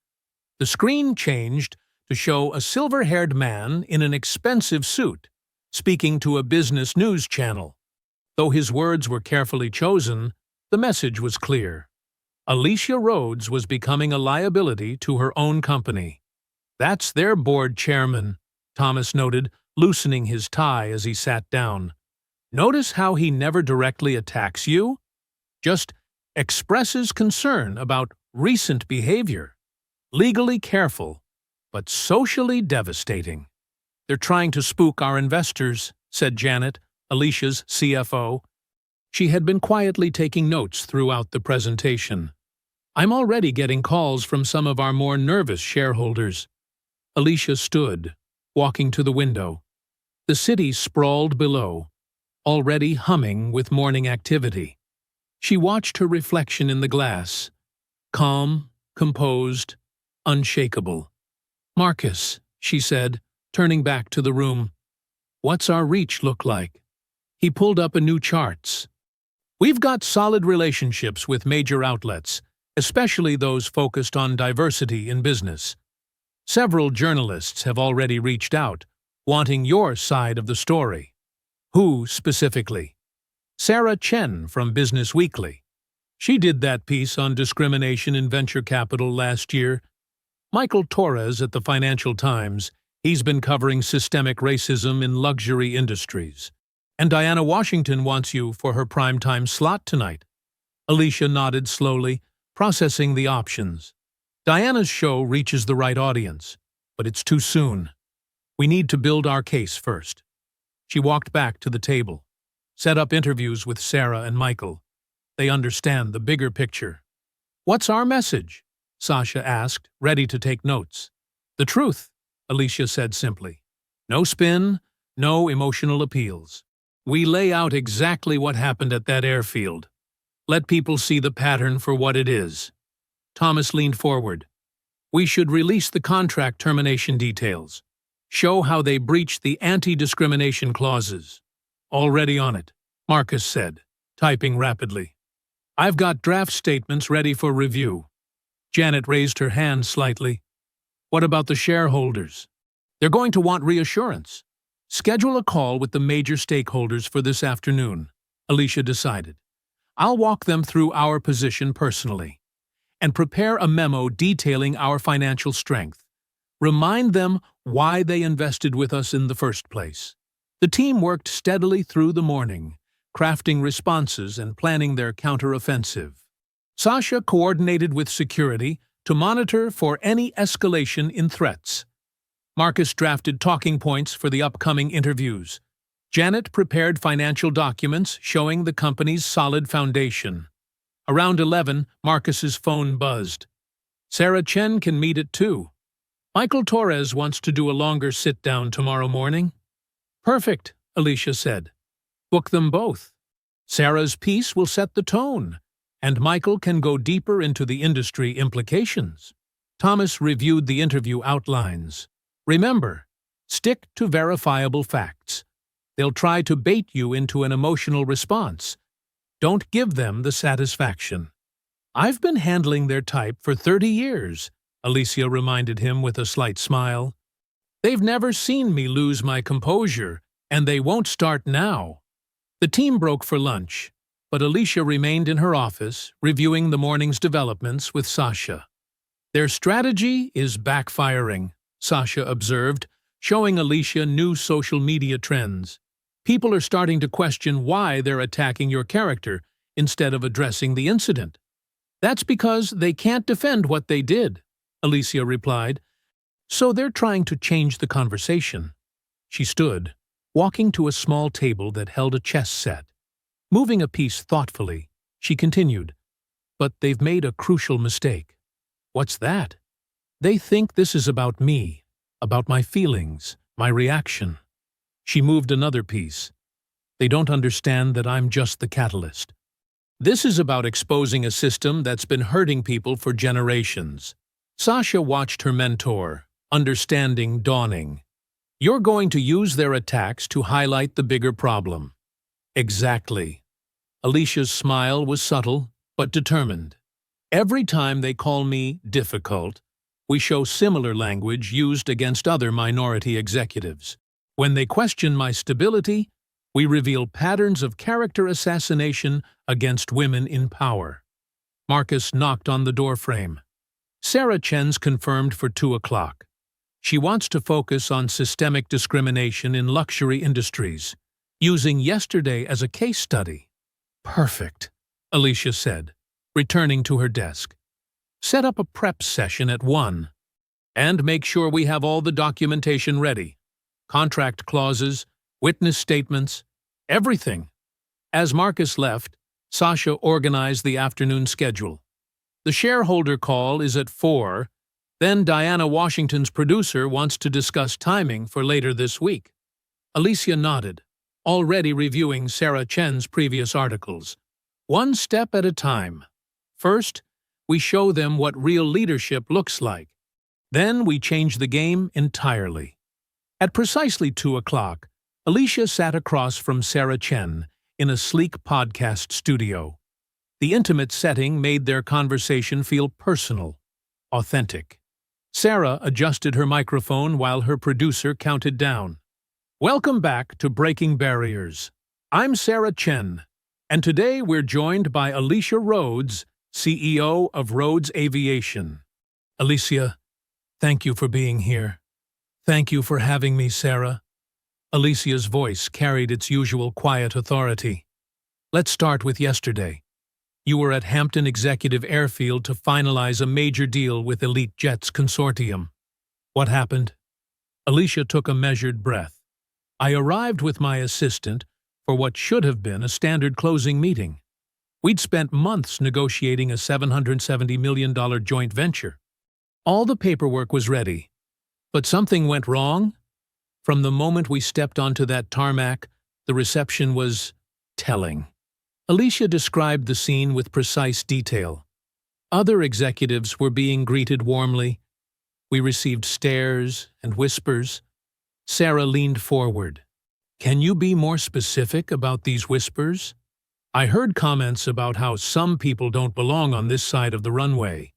The screen changed to show a silver-haired man in an expensive suit, speaking to a business news channel. Though his words were carefully chosen, the message was clear. Alicia Rhodes was becoming a liability to her own company. "That's their board chairman," Thomas noted, loosening his tie as he sat down. "Notice how he never directly attacks you? Just expresses concern about recent behavior. Legally careful, but socially devastating." "They're trying to spook our investors," said Janet, Alicia's CFO. She had been quietly taking notes throughout the presentation. "I'm already getting calls from some of our more nervous shareholders." Alicia stood, walking to the window. The city sprawled below, already humming with morning activity. She watched her reflection in the glass, calm, composed, unshakable. "Marcus," she said, turning back to the room, "what's our reach look like?" He pulled up a new charts. "We've got solid relationships with major outlets, especially those focused on diversity in business. Several journalists have already reached out, wanting your side of the story." "Who specifically?" "Sarah Chen from Business Weekly. She did that piece on discrimination in venture capital last year. Michael Torres at the Financial Times. He's been covering systemic racism in luxury industries. And Diana Washington wants you for her primetime slot tonight." Alicia nodded slowly, processing the options. "Diana's show reaches the right audience, but it's too soon. We need to build our case first." She walked back to the table. "Set up interviews with Sarah and Michael. They understand the bigger picture." "What's our message?" Sasha asked, ready to take notes. "The truth," Alicia said simply. "No spin, no emotional appeals. We lay out exactly what happened at that airfield. Let people see the pattern for what it is." Thomas leaned forward. "We should release the contract termination details. Show how they breached the anti-discrimination clauses." "Already on it," Marcus said, typing rapidly. "I've got draft statements ready for review." Janet raised her hand slightly. "What about the shareholders?" "They're going to want reassurance. Schedule a call with the major stakeholders for this afternoon," Alicia decided. "I'll walk them through our position personally. And prepare a memo detailing our financial strength. Remind them why they invested with us in the first place." The team worked steadily through the morning, crafting responses and planning their counteroffensive. Sasha coordinated with security to monitor for any escalation in threats. Marcus drafted talking points for the upcoming interviews. Janet prepared financial documents showing the company's solid foundation. Around 11, Marcus's phone buzzed. "Sarah Chen can meet at 2. Michael Torres wants to do a longer sit-down tomorrow morning." "Perfect," Alicia said. "Book them both. Sarah's piece will set the tone, and Michael can go deeper into the industry implications." Thomas reviewed the interview outlines. "Remember, stick to verifiable facts. They'll try to bait you into an emotional response. Don't give them the satisfaction." "I've been handling their type for 30 years, Alicia reminded him with a slight smile. "They've never seen me lose my composure, and they won't start now." The team broke for lunch, but Alicia remained in her office, reviewing the morning's developments with Sasha. "Their strategy is backfiring," Sasha observed, showing Alicia new social media trends. "People are starting to question why they're attacking your character instead of addressing the incident." "That's because they can't defend what they did," Alicia replied. "So they're trying to change the conversation." She stood, walking to a small table that held a chess set. Moving a piece thoughtfully, she continued, "But they've made a crucial mistake." "What's that?" They think this is about me, about my feelings, my reaction. She moved another piece. They don't understand that I'm just the catalyst. This is about exposing a system that's been hurting people for generations. Sasha watched her mentor, understanding dawning. You're going to use their attacks to highlight the bigger problem. Exactly. Alicia's smile was subtle, but determined. Every time they call me difficult, we show similar language used against other minority executives. When they question my stability, we reveal patterns of character assassination against women in power. Marcus knocked on the doorframe. Sarah Chen's confirmed for 2 o'clock. She wants to focus on systemic discrimination in luxury industries, using yesterday as a case study. Perfect, Alicia said, returning to her desk. Set up a prep session at 1. And make sure we have all the documentation ready. Contract clauses, witness statements, everything. As Marcus left, Sasha organized the afternoon schedule. The shareholder call is at 4, then Diana Washington's producer wants to discuss timing for later this week. Alicia nodded, already reviewing Sarah Chen's previous articles. One step at a time. First, we show them what real leadership looks like. Then we change the game entirely. At precisely 2 o'clock, Alicia sat across from Sarah Chen in a sleek podcast studio. The intimate setting made their conversation feel personal, authentic. Sarah adjusted her microphone while her producer counted down. Welcome back to Breaking Barriers. I'm Sarah Chen, and today we're joined by Alicia Rhodes, CEO of Rhodes Aviation. Alicia, thank you for being here. Thank you for having me, Sarah. Alicia's voice carried its usual quiet authority. Let's start with yesterday. You were at Hampton Executive Airfield to finalize a major deal with Elite Jets Consortium. What happened? Alicia took a measured breath. I arrived with my assistant for what should have been a standard closing meeting. We'd spent months negotiating a $770 million joint venture. All the paperwork was ready. But something went wrong. From the moment we stepped onto that tarmac, the reception was telling. Alicia described the scene with precise detail. Other executives were being greeted warmly. We received stares and whispers. Sarah leaned forward. Can you be more specific about these whispers? I heard comments about how some people don't belong on this side of the runway.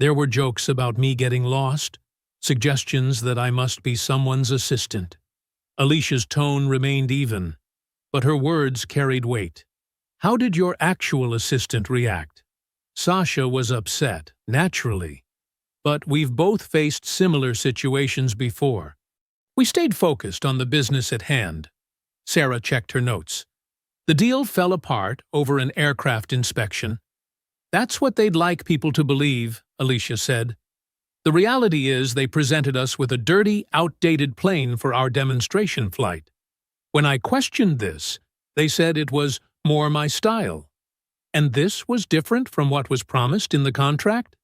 There were jokes about me getting lost, suggestions that I must be someone's assistant. Alicia's tone remained even, but her words carried weight. How did your actual assistant react? Sasha was upset, naturally. But we've both faced similar situations before. We stayed focused on the business at hand. Sarah checked her notes. The deal fell apart over an aircraft inspection. That's what they'd like people to believe, Alicia said. The reality is they presented us with a dirty, outdated plane for our demonstration flight. When I questioned this, they said it was more my style. And this was different from what was promised in the contract?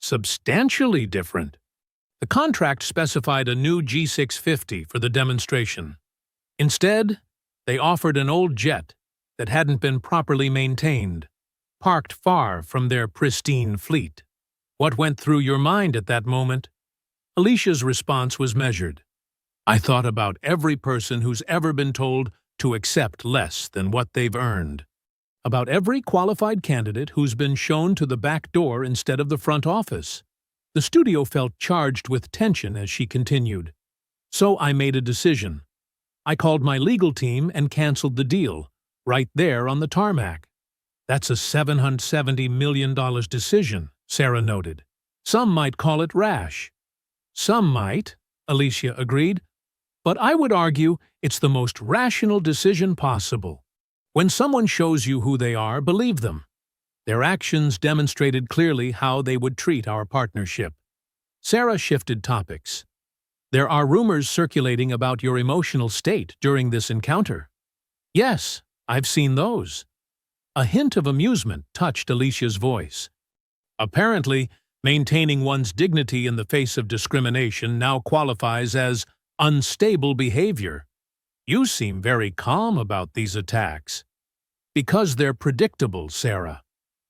Substantially different. The contract specified a new G650 for the demonstration. Instead, they offered an old jet that hadn't been properly maintained, parked far from their pristine fleet. What went through your mind at that moment? Alicia's response was measured. I thought about every person who's ever been told to accept less than what they've earned. About every qualified candidate who's been shown to the back door instead of the front office. The studio felt charged with tension as she continued. So I made a decision. I called my legal team and canceled the deal, right there on the tarmac. That's a $770 million decision, Sarah noted. Some might call it rash. Some might, Alicia agreed. But I would argue it's the most rational decision possible. When someone shows you who they are, believe them. Their actions demonstrated clearly how they would treat our partnership. Sarah shifted topics. There are rumors circulating about your emotional state during this encounter. Yes, I've seen those. A hint of amusement touched Alicia's voice. Apparently, Maintaining one's dignity in the face of discrimination now qualifies as unstable behavior. You seem very calm about these attacks. Because they're predictable, Sarah.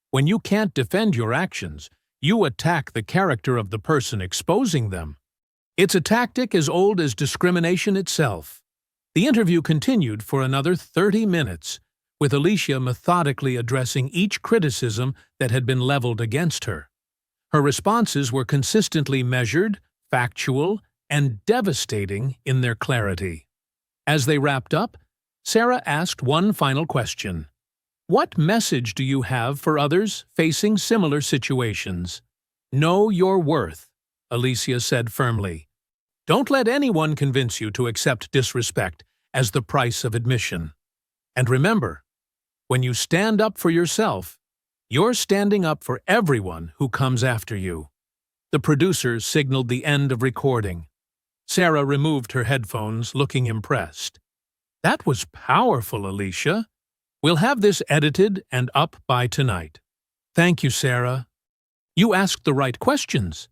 When you can't defend your actions, you attack the character of the person exposing them. It's a tactic as old as discrimination itself. The interview continued for another 30 minutes, with Alicia methodically addressing each criticism that had been leveled against her. Her responses were consistently measured, factual, and devastating in their clarity. As they wrapped up, Sarah asked one final question. What message do you have for others facing similar situations? Know your worth, Alicia said firmly. Don't let anyone convince you to accept disrespect as the price of admission. And remember, when you stand up for yourself, you're standing up for everyone who comes after you. The producer signaled the end of recording. Sarah removed her headphones, looking impressed. That was powerful, Alicia. We'll have this edited and up by tonight. Thank you, Sarah. You asked the right questions.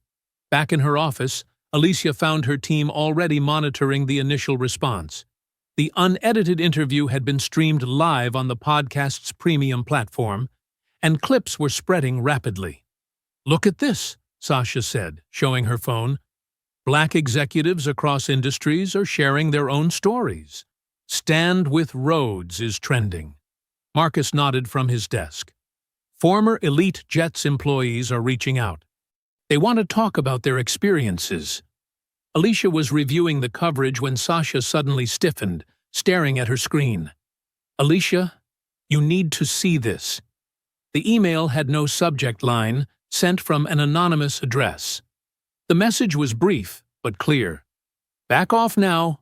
Back in her office, Alicia found her team already monitoring the initial response. The unedited interview had been streamed live on the podcast's premium platform, and clips were spreading rapidly. Look at this, Sasha said, showing her phone. Black executives across industries are sharing their own stories. Stand with Rhodes is trending. Marcus nodded from his desk. Former Elite Jets employees are reaching out. They want to talk about their experiences. Alicia was reviewing the coverage when Sasha suddenly stiffened, staring at her screen. Alicia, you need to see this. The email had no subject line, sent from an anonymous address. The message was brief, but clear. Back off now.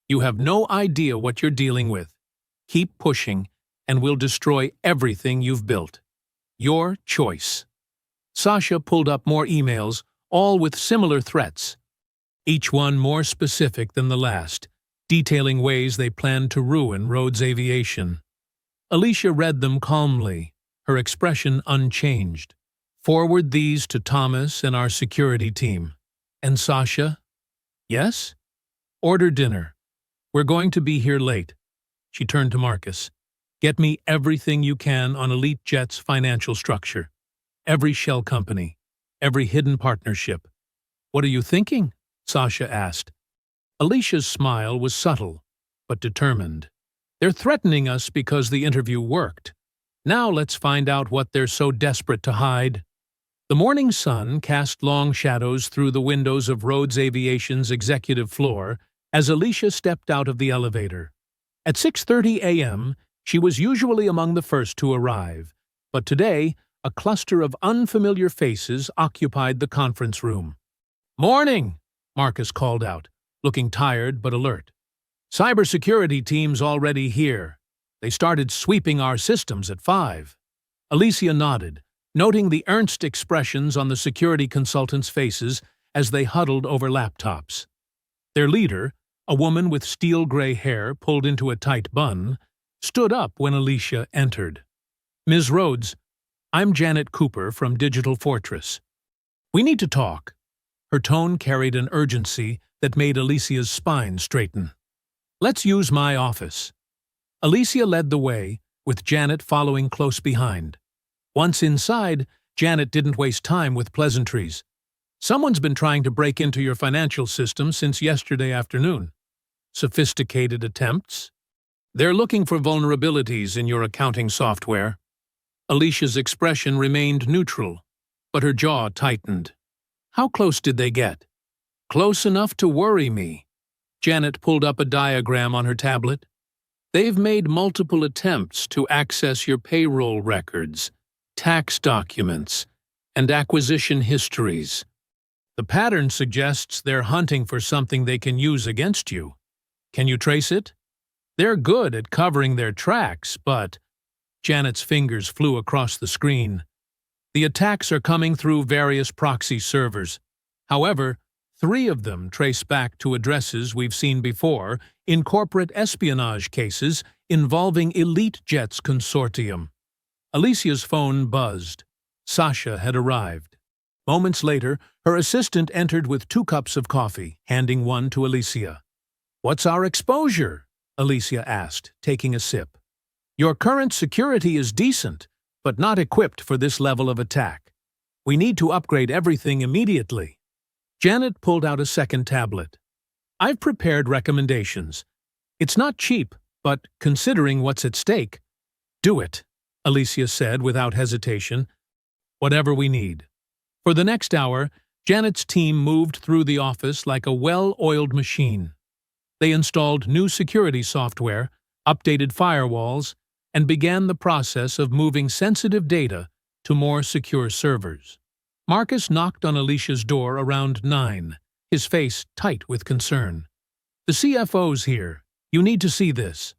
You have no idea what you're dealing with. Keep pushing, and we'll destroy everything you've built. Your choice. Sasha pulled up more emails, all with similar threats. Each one more specific than the last, detailing ways they planned to ruin Rhodes Aviation. Alicia read them calmly, her expression unchanged. Forward these to Thomas and our security team. And Sasha? Yes? Order dinner. We're going to be here late. She turned to Marcus. Get me everything you can on Elite Jet's financial structure. Every shell company. Every hidden partnership. What are you thinking? Sasha asked. Alicia's smile was subtle, but determined. They're threatening us because the interview worked. Now let's find out what they're so desperate to hide. The morning sun cast long shadows through the windows of Rhodes Aviation's executive floor as Alicia stepped out of the elevator. At 6:30 a.m., she was usually among the first to arrive, but today, a cluster of unfamiliar faces occupied the conference room. Morning, Marcus called out, looking tired but alert. Cybersecurity team's already here. They started sweeping our systems at 5. Alicia nodded, noting the earnest expressions on the security consultants' faces as they huddled over laptops. Their leader, a woman with steel-gray hair pulled into a tight bun, stood up when Alicia entered. Ms. Rhodes, I'm Janet Cooper from Digital Fortress. We need to talk. Her tone carried an urgency that made Alicia's spine straighten. Let's use my office. Alicia led the way, with Janet following close behind. Once inside, Janet didn't waste time with pleasantries. Someone's been trying to break into your financial system since yesterday afternoon. Sophisticated attempts? They're looking for vulnerabilities in your accounting software. Alicia's expression remained neutral, but her jaw tightened. How close did they get? Close enough to worry me. Janet pulled up a diagram on her tablet. They've made multiple attempts to access your payroll records, tax documents, and acquisition histories. The pattern suggests they're hunting for something they can use against you. Can you trace it? They're good at covering their tracks, but… Janet's fingers flew across the screen. The attacks are coming through various proxy servers. However, 3 of them trace back to addresses we've seen before in corporate espionage cases involving Elite Jet's consortium. Alicia's phone buzzed. Sasha had arrived. Moments later, her assistant entered with 2 cups of coffee, handing one to Alicia. "What's our exposure?" Alicia asked, taking a sip. "Your current security is decent, but not equipped for this level of attack. We need to upgrade everything immediately." Janet pulled out a second tablet. "I've prepared recommendations. It's not cheap, but considering what's at stake—" "Do it," Alicia said without hesitation. "Whatever we need." For the next hour, Janet's team moved through the office like a well-oiled machine. They installed new security software, updated firewalls, and began the process of moving sensitive data to more secure servers. Marcus knocked on Alicia's door around 9, his face tight with concern. "The CFO's here. You need to see this."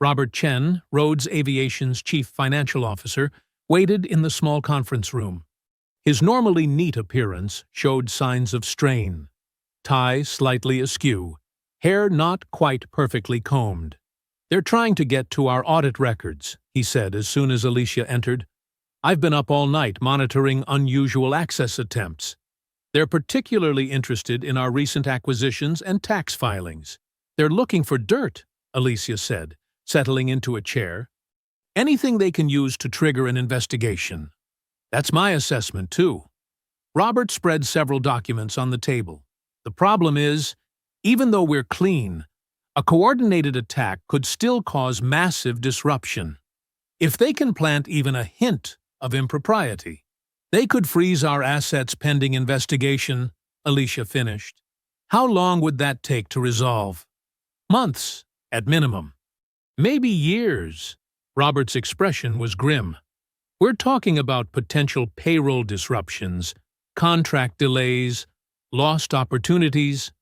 Robert Chen, Rhodes Aviation's chief financial officer, waited in the small conference room. His normally neat appearance showed signs of strain. Tie slightly askew, hair not quite perfectly combed. "They're trying to get to our audit records," he said as soon as Alicia entered. "I've been up all night monitoring unusual access attempts. They're particularly interested in our recent acquisitions and tax filings." "They're looking for dirt," Alicia said, settling into a chair. "Anything they can use to trigger an investigation." "That's my assessment, too." Robert spread several documents on the table. "The problem is, even though we're clean, a coordinated attack could still cause massive disruption. If they can plant even a hint of impropriety, they could freeze our assets pending investigation," Alicia finished. "How long would that take to resolve?" "Months, at minimum. Maybe years." Robert's expression was grim. "We're talking about potential payroll disruptions, contract delays, lost opportunities."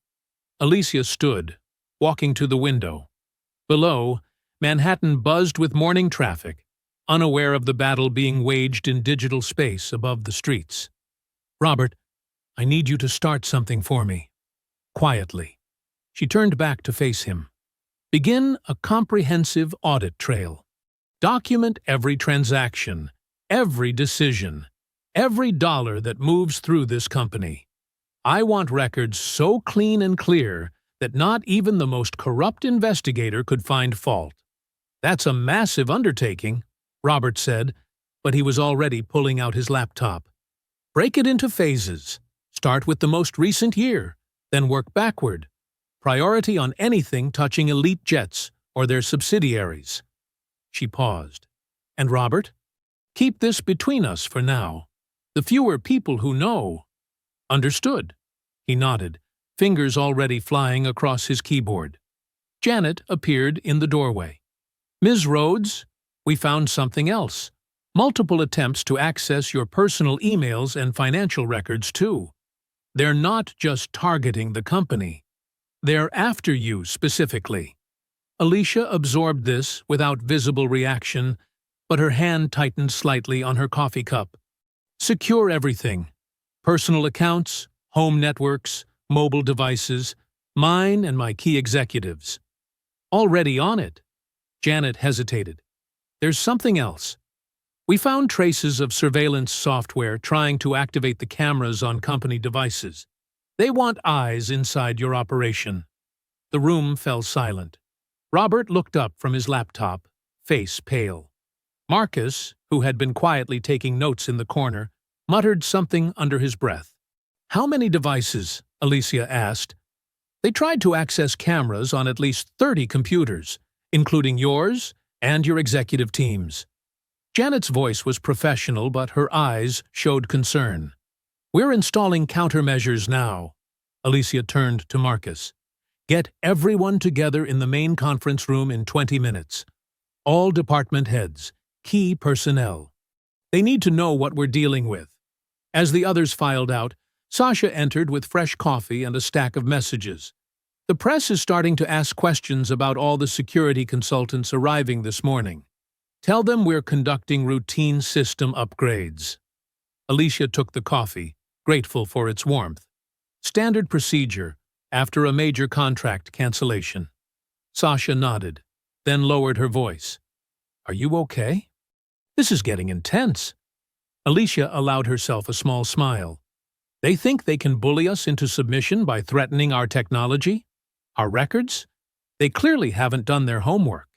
Alicia stood, walking to the window. Below, Manhattan buzzed with morning traffic, unaware of the battle being waged in digital space above the streets. "Robert, I need you to start something for me." Quietly. She turned back to face him. "Begin a comprehensive audit trail. Document every transaction, every decision, every dollar that moves through this company. I want records so clean and clear that not even the most corrupt investigator could find fault." "That's a massive undertaking," Robert said, but he was already pulling out his laptop. "Break it into phases. Start with the most recent year, then work backward. Priority on anything touching elite jets or their subsidiaries." She paused. "And Robert? Keep this between us for now. The fewer people who know—" "Understood." He nodded, fingers already flying across his keyboard. Janet appeared in the doorway. "Ms. Rhodes, we found something else. Multiple attempts to access your personal emails and financial records, too. They're not just targeting the company. They're after you specifically." Alicia absorbed this without visible reaction, but her hand tightened slightly on her coffee cup. "Secure everything. Personal accounts, home networks, mobile devices, mine and my key executives." "Already on it." Janet hesitated. "There's something else. We found traces of surveillance software trying to activate the cameras on company devices. They want eyes inside your operation." The room fell silent. Robert looked up from his laptop, face pale. Marcus, who had been quietly taking notes in the corner, muttered something under his breath. "How many devices?" Alicia asked. "They tried to access cameras on at least 30 computers, including yours and your executive team's." Janet's voice was professional, but her eyes showed concern. "We're installing countermeasures now." Alicia turned to Marcus. "Get everyone together in the main conference room in 20 minutes. All department heads, key personnel. They need to know what we're dealing with." As the others filed out, Sasha entered with fresh coffee and a stack of messages. "The press is starting to ask questions about all the security consultants arriving this morning. Tell them we're conducting routine system upgrades." Alicia took the coffee, grateful for its warmth. "Standard procedure, after a major contract cancellation." Sasha nodded, then lowered her voice. "Are you okay? This is getting intense." Alicia allowed herself a small smile. They think they can bully us into submission by threatening our technology? Our records? They clearly haven't done their homework.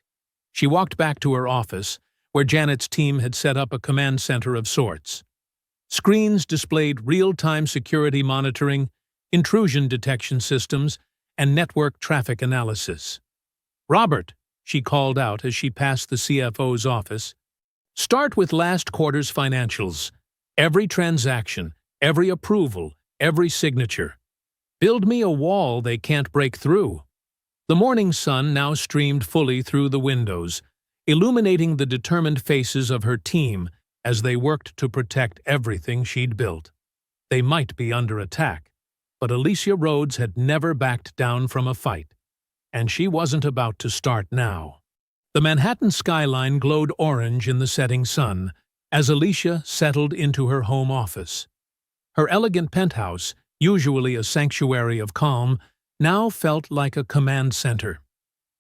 She walked back to her office, where Janet's team had set up a command center of sorts. Screens displayed real-time security monitoring, intrusion detection systems, and network traffic analysis. "Robert," she called out as she passed the CFO's office, "start with last quarter's financials. Every transaction, every approval, every signature. Build me a wall they can't break through." The morning sun now streamed fully through the windows, illuminating the determined faces of her team as they worked to protect everything she'd built. They might be under attack, but Alicia Rhodes had never backed down from a fight, and she wasn't about to start now. The Manhattan skyline glowed orange in the setting sun as Alicia settled into her home office. Her elegant penthouse, usually a sanctuary of calm, now felt like a command center.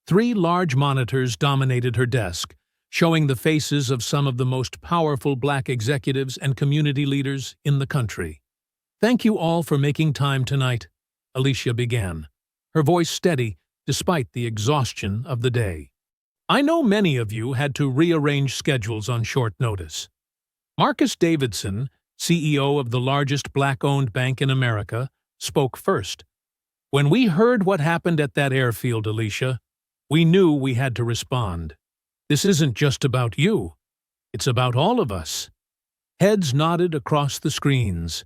3 large monitors dominated her desk, showing the faces of some of the most powerful Black executives and community leaders in the country. "Thank you all for making time tonight," Alicia began, her voice steady despite the exhaustion of the day. "I know many of you had to rearrange schedules on short notice." Marcus Davidson, CEO of the largest Black-owned bank in America, spoke first. "When we heard what happened at that airfield, Alicia, we knew we had to respond. This isn't just about you. It's about all of us." Heads nodded across the screens.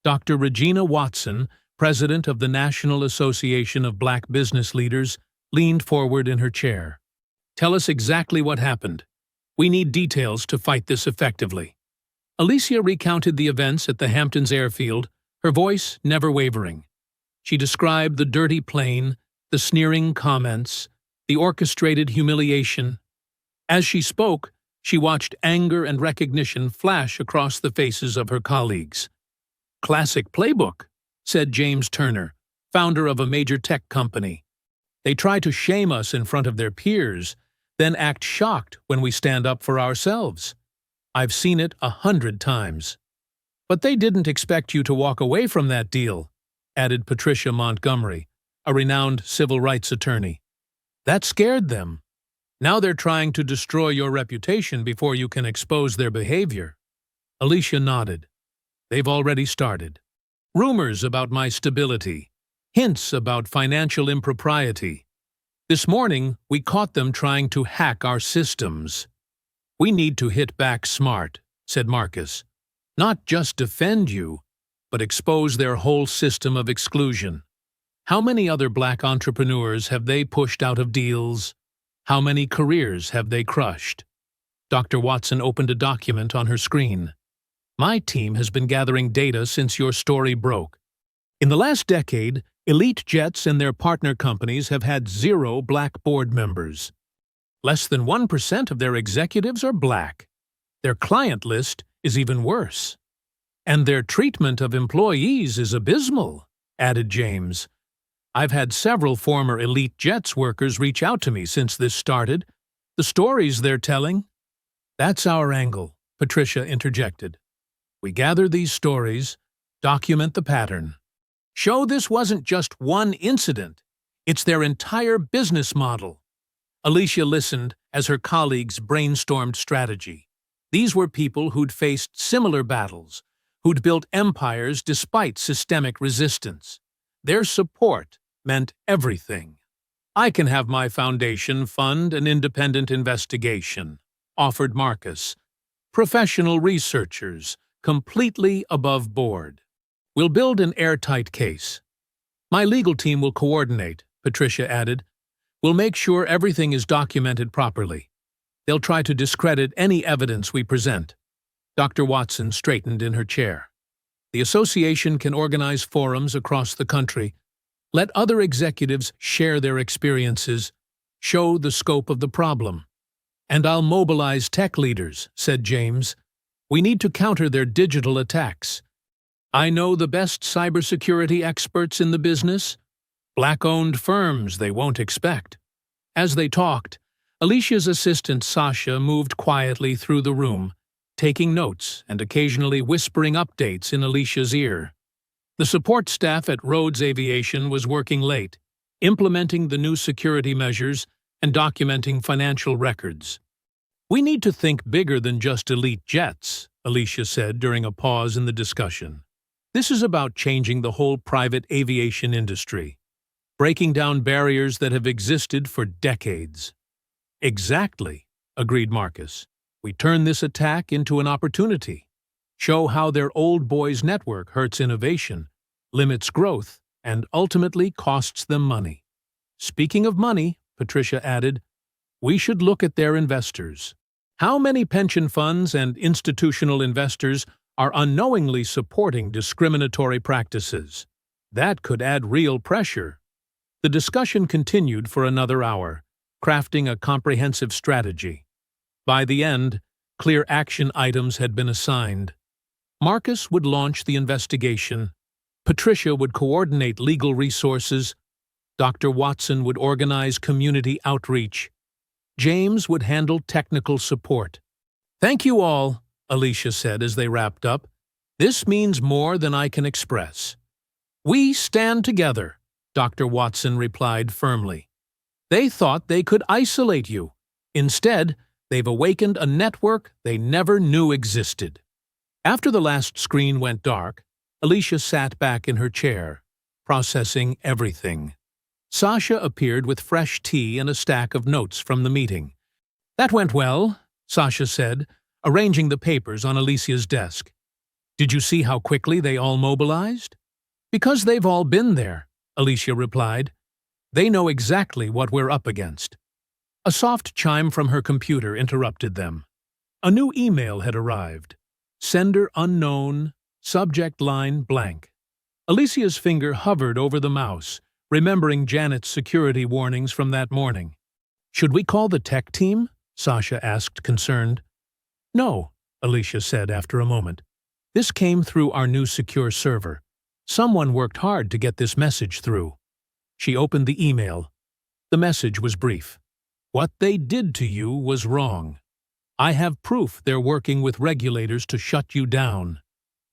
Dr. Regina Watson, president of the National Association of Black Business Leaders, leaned forward in her chair. "Tell us exactly what happened. We need details to fight this effectively." Alicia recounted the events at the Hamptons airfield, her voice never wavering. She described the dirty plane, the sneering comments, the orchestrated humiliation. As she spoke, she watched anger and recognition flash across the faces of her colleagues. "Classic playbook," said James Turner, founder of a major tech company. "They try to shame us in front of their peers, then act shocked when we stand up for ourselves. I've seen it 100 times." "But they didn't expect you to walk away from that deal," added Patricia Montgomery, a renowned civil rights attorney. "That scared them. Now they're trying to destroy your reputation before you can expose their behavior." Alicia nodded. "They've already started. Rumors about my stability, hints about financial impropriety. This morning, we caught them trying to hack our systems." "We need to hit back smart," said Marcus. "Not just defend you, but expose their whole system of exclusion. How many other Black entrepreneurs have they pushed out of deals? How many careers have they crushed?" Dr. Watson opened a document on her screen. "My team has been gathering data since your story broke. In the last decade, Elite Jets and their partner companies have had 0 Black board members. Less than 1% of their executives are Black. Their client list is even worse. And their treatment of employees is abysmal," added James. "I've had several former Elite Jets workers reach out to me since this started. The stories they're telling—" "That's our angle," Patricia interjected. "We gather these stories, document the pattern. Show this wasn't just one incident. It's their entire business model." Alicia listened as her colleagues brainstormed strategy. These were people who'd faced similar battles, who'd built empires despite systemic resistance. Their support meant everything. "I can have my foundation fund an independent investigation," offered Marcus. "Professional researchers, completely above board. We'll build an airtight case. My legal team will coordinate," Patricia added. "We'll make sure everything is documented properly. They'll try to discredit any evidence we present." Dr. Watson straightened in her chair. "The association can organize forums across the country, let other executives share their experiences, show the scope of the problem. And I'll mobilize tech leaders," said James. "We need to counter their digital attacks. I know the best cybersecurity experts in the business. Black-owned firms they won't expect." As they talked, Alicia's assistant Sasha moved quietly through the room, taking notes and occasionally whispering updates in Alicia's ear. The support staff at Rhodes Aviation was working late, implementing the new security measures and documenting financial records. "We need to think bigger than just elite jets," Alicia said during a pause in the discussion. "This is about changing the whole private aviation industry, breaking down barriers that have existed for decades." "Exactly," agreed Marcus. "We turn this attack into an opportunity. Show how their old boys network hurts innovation, limits growth, and ultimately costs them money." "Speaking of money," Patricia added, "we should look at their investors. How many pension funds and institutional investors are unknowingly supporting discriminatory practices? That could add real pressure." The discussion continued for another hour, crafting a comprehensive strategy. By the end, clear action items had been assigned. Marcus would launch the investigation. Patricia would coordinate legal resources. Dr. Watson would organize community outreach. James would handle technical support. "Thank you all," Alicia said as they wrapped up. "This means more than I can express." "We stand together," Dr. Watson replied firmly. "They thought they could isolate you. Instead, they've awakened a network they never knew existed." After the last screen went dark, Alicia sat back in her chair, processing everything. Sasha appeared with fresh tea and a stack of notes from the meeting. "That went well," Sasha said, arranging the papers on Alicia's desk. "Did you see how quickly they all mobilized?" "Because they've all been there," Alicia replied. "They know exactly what we're up against." A soft chime from her computer interrupted them. A new email had arrived. Sender unknown, subject line blank. Alicia's finger hovered over the mouse, remembering Janet's security warnings from that morning. "Should we call the tech team?" Sasha asked, concerned. "No," Alicia said after a moment. "This came through our new secure server. Someone worked hard to get this message through." She opened the email. The message was brief. "What they did to you was wrong. I have proof they're working with regulators to shut you down.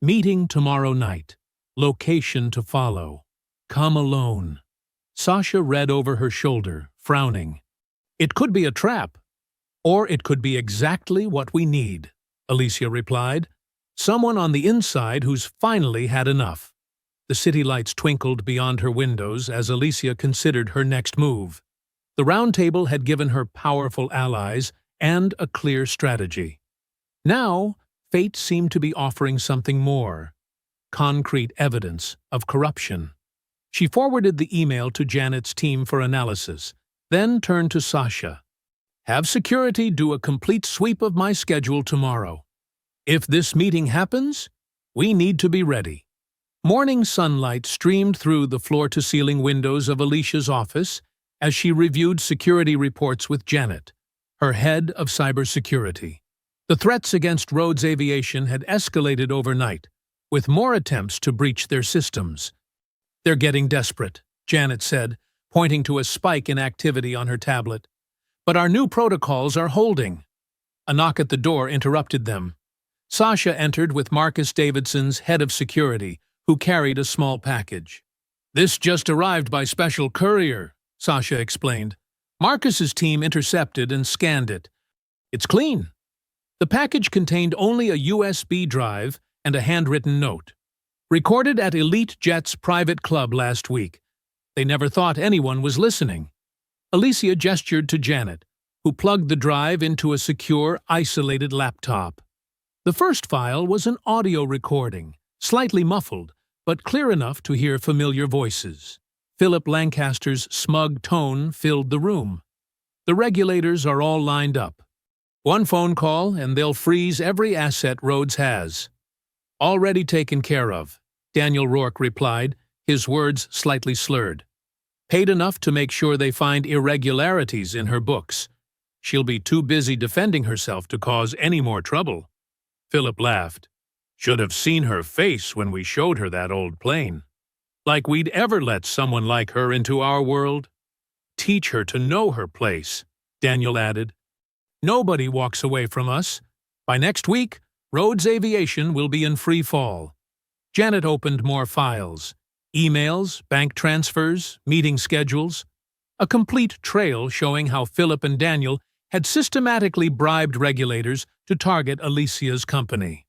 Meeting tomorrow night. Location to follow. Come alone." Sasha read over her shoulder, frowning. "It could be a trap. Or it could be exactly what we need," Alicia replied. "Someone on the inside who's finally had enough." The city lights twinkled beyond her windows as Alicia considered her next move. The Round Table had given her powerful allies and a clear strategy. Now, fate seemed to be offering something more. Concrete evidence of corruption. She forwarded the email to Janet's team for analysis, then turned to Sasha. "Have security do a complete sweep of my schedule tomorrow. If this meeting happens, we need to be ready." Morning sunlight streamed through the floor-to-ceiling windows of Alicia's office as she reviewed security reports with Janet, her head of cybersecurity. The threats against Rhodes Aviation had escalated overnight, with more attempts to breach their systems. "They're getting desperate," Janet said, pointing to a spike in activity on her tablet. "But our new protocols are holding." A knock at the door interrupted them. Sasha entered with Marcus Davidson's head of security, who carried a small package. "This just arrived by special courier," Sasha explained. Marcus's team intercepted and scanned it. "It's clean." The package contained only a USB drive and a handwritten note. "Recorded at Elite Jet's private club last week. They never thought anyone was listening." Alicia gestured to Janet, who plugged the drive into a secure, isolated laptop. The first file was an audio recording, slightly muffled, but clear enough to hear familiar voices. Philip Lancaster's smug tone filled the room. "The regulators are all lined up. One phone call and they'll freeze every asset Rhodes has." "Already taken care of," Daniel Rourke replied, his words slightly slurred. "Paid enough to make sure they find irregularities in her books. She'll be too busy defending herself to cause any more trouble." Philip laughed. "Should have seen her face when we showed her that old plane. Like we'd ever let someone like her into our world." "Teach her to know her place," Daniel added. "Nobody walks away from us. By next week, Rhodes Aviation will be in free fall." Janet opened more files. Emails, bank transfers, meeting schedules. A complete trail showing how Philip and Daniel had systematically bribed regulators to target Alicia's company.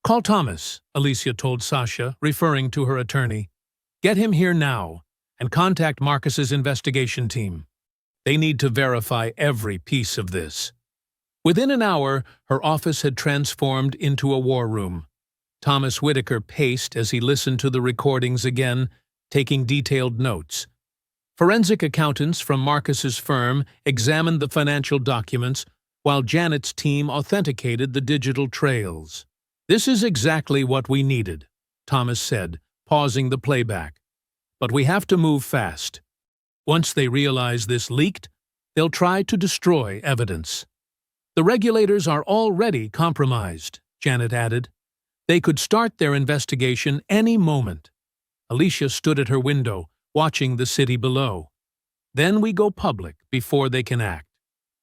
"Call Thomas," Alicia told Sasha, referring to her attorney. "Get him here now, and contact Marcus's investigation team. They need to verify every piece of this." Within an hour, her office had transformed into a war room. Thomas Whitaker paced as he listened to the recordings again, taking detailed notes. Forensic accountants from Marcus's firm examined the financial documents, while Janet's team authenticated the digital trails. "This is exactly what we needed," Thomas said, pausing the playback. "But we have to move fast. Once they realize this leaked, they'll try to destroy evidence." "The regulators are already compromised," Janet added. "They could start their investigation any moment." Alicia stood at her window, watching the city below. "Then we go public before they can act.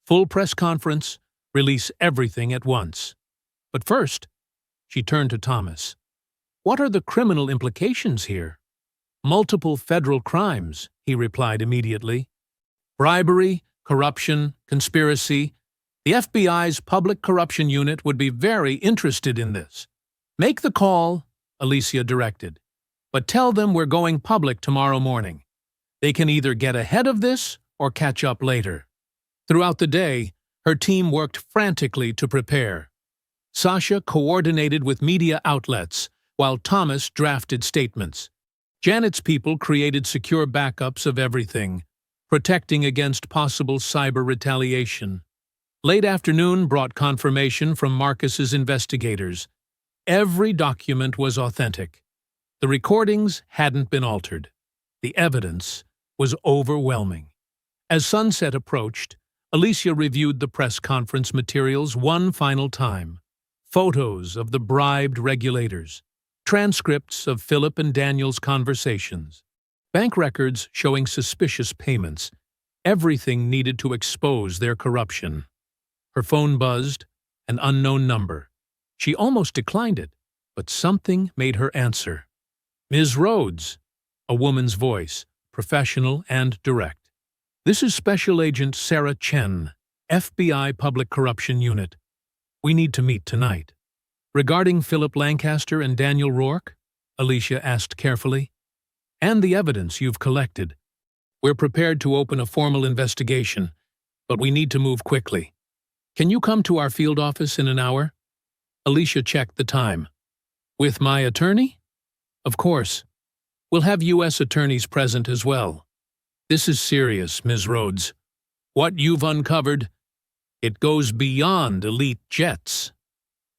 Full press conference, release everything at once. But first," she turned to Thomas, "what are the criminal implications here?" "Multiple federal crimes," he replied immediately. "Bribery, corruption, conspiracy. The FBI's Public Corruption Unit would be very interested in this." "Make the call," Alicia directed. "But tell them we're going public tomorrow morning. They can either get ahead of this or catch up later." Throughout the day, her team worked frantically to prepare. Sasha coordinated with media outlets, while Thomas drafted statements. Janet's people created secure backups of everything, protecting against possible cyber retaliation. Late afternoon brought confirmation from Marcus's investigators. Every document was authentic. The recordings hadn't been altered. The evidence was overwhelming. As sunset approached, Alicia reviewed the press conference materials one final time. Photos of the bribed regulators, transcripts of Philip and Daniel's conversations, bank records showing suspicious payments, everything needed to expose their corruption. Her phone buzzed, an unknown number. She almost declined it, but something made her answer. "Ms. Rhodes," a woman's voice, professional and direct. "This is Special Agent Sarah Chen, FBI Public Corruption Unit. We need to meet tonight." "Regarding Philip Lancaster and Daniel Rourke?" Alicia asked carefully. "And the evidence you've collected. We're prepared to open a formal investigation, but we need to move quickly. Can you come to our field office in an hour?" Alicia checked the time. "With my attorney?" "Of course. We'll have U.S. attorneys present as well. This is serious, Ms. Rhodes. What you've uncovered, it goes beyond elite jets."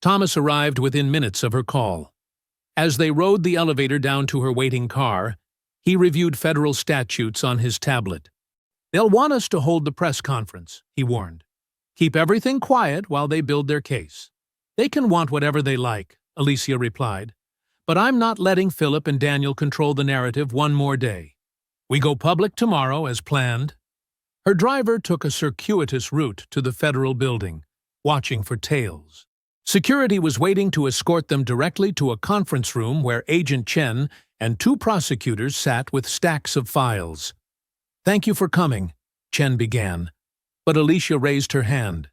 Thomas arrived within minutes of her call. As they rode the elevator down to her waiting car, he reviewed federal statutes on his tablet. "They'll want us to hold the press conference," he warned. "Keep everything quiet while they build their case." "They can want whatever they like," Alicia replied. "But I'm not letting Philip and Daniel control the narrative one more day. We go public tomorrow as planned." Her driver took a circuitous route to the federal building, watching for tails. Security was waiting to escort them directly to a conference room where Agent Chen and two prosecutors sat with stacks of files. "Thank you for coming," Chen began, but Alicia raised her hand.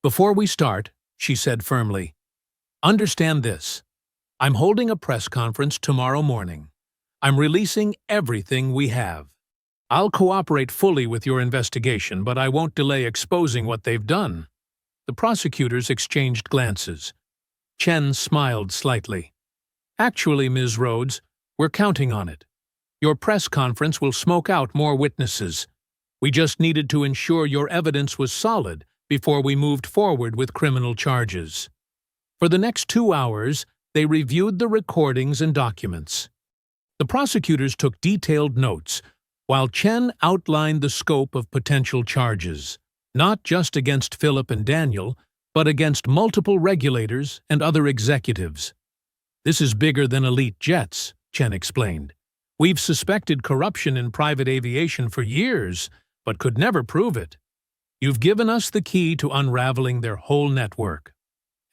"Before we start," she said firmly, "understand this. I'm holding a press conference tomorrow morning. I'm releasing everything we have. I'll cooperate fully with your investigation, but I won't delay exposing what they've done." The prosecutors exchanged glances. Chen smiled slightly. "Actually, Ms. Rhodes, we're counting on it. Your press conference will smoke out more witnesses. We just needed to ensure your evidence was solid before we moved forward with criminal charges." For the next 2 hours, they reviewed the recordings and documents. The prosecutors took detailed notes, while Chen outlined the scope of potential charges, not just against Philip and Daniel, but against multiple regulators and other executives. "This is bigger than elite jets," Chen explained. "We've suspected corruption in private aviation for years, but could never prove it. You've given us the key to unraveling their whole network."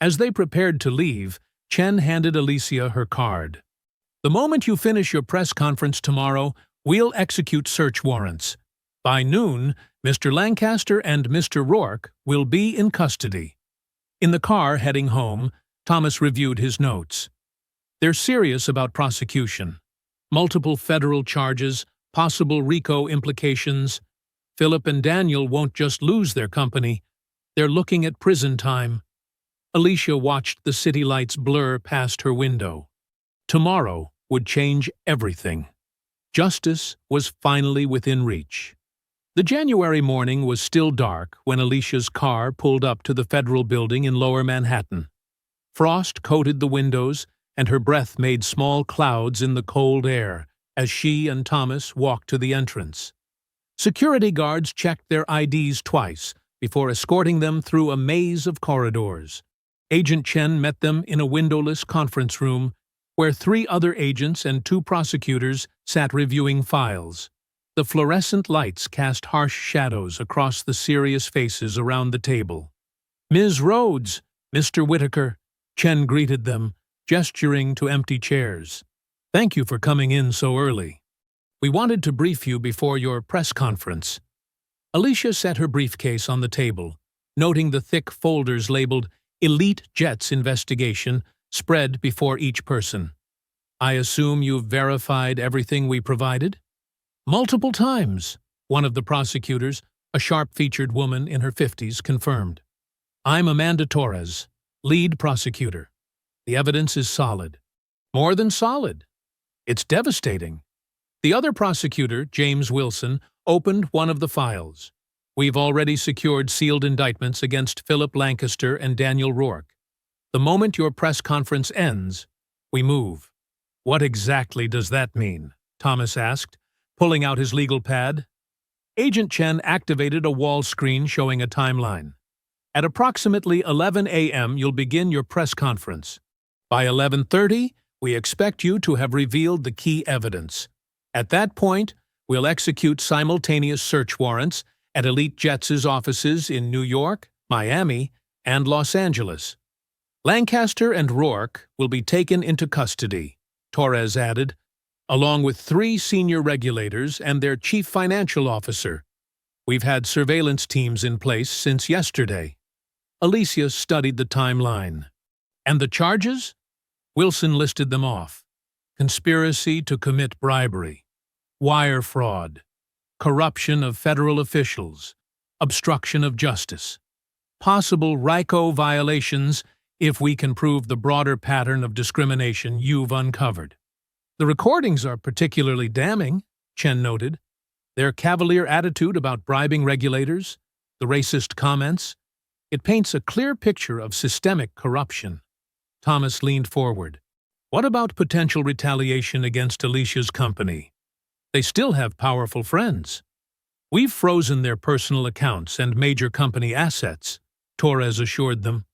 As they prepared to leave, Chen handed Alicia her card. The moment you finish your press conference tomorrow, we'll execute search warrants. By noon, Mr. Lancaster and Mr. Rourke will be in custody. In the car heading home, Thomas reviewed his notes. They're serious about prosecution. Multiple federal charges, possible RICO implications. Philip and Daniel won't just lose their company. They're looking at prison time. Alicia watched the city lights blur past her window. Tomorrow would change everything. Justice was finally within reach. The January morning was still dark when Alicia's car pulled up to the federal building in Lower Manhattan. Frost coated the windows, and her breath made small clouds in the cold air as she and Thomas walked to the entrance. Security guards checked their IDs twice before escorting them through a maze of corridors. Agent Chen met them in a windowless conference room where 3 other agents and 2 prosecutors sat reviewing files. The fluorescent lights cast harsh shadows across the serious faces around the table. "Ms. Rhodes, Mr. Whitaker," Chen greeted them, gesturing to empty chairs. "Thank you for coming in so early. We wanted to brief you before your press conference." Alicia set her briefcase on the table, noting the thick folders labeled "Elite Jets Investigation" spread before each person. "I assume you've verified everything we provided?" "Multiple times," one of the prosecutors, a sharp-featured woman in her 50s, confirmed. "I'm Amanda Torres, lead prosecutor. The evidence is solid. More than solid. It's devastating." The other prosecutor, James Wilson, opened one of the files. "We've already secured sealed indictments against Philip Lancaster and Daniel Rourke. The moment your press conference ends, we move." "What exactly does that mean?" Thomas asked, pulling out his legal pad. Agent Chen activated a wall screen showing a timeline. "At approximately 11 a.m. you'll begin your press conference. By 11:30, we expect you to have revealed the key evidence. At that point, we'll execute simultaneous search warrants at Elite Jets' offices in New York, Miami, and Los Angeles. Lancaster and Rourke will be taken into custody," Torres added, "along with 3 senior regulators and their chief financial officer. We've had surveillance teams in place since yesterday." Alicia studied the timeline. "And the charges?" Wilson listed them off. "Conspiracy to commit bribery, wire fraud, corruption of federal officials, obstruction of justice, possible RICO violations if we can prove the broader pattern of discrimination you've uncovered." "The recordings are particularly damning," Chen noted. "Their cavalier attitude about bribing regulators, the racist comments. It paints a clear picture of systemic corruption." Thomas leaned forward. "What about potential retaliation against Alicia's company? They still have powerful friends." "We've frozen their personal accounts and major company assets," Torres assured them.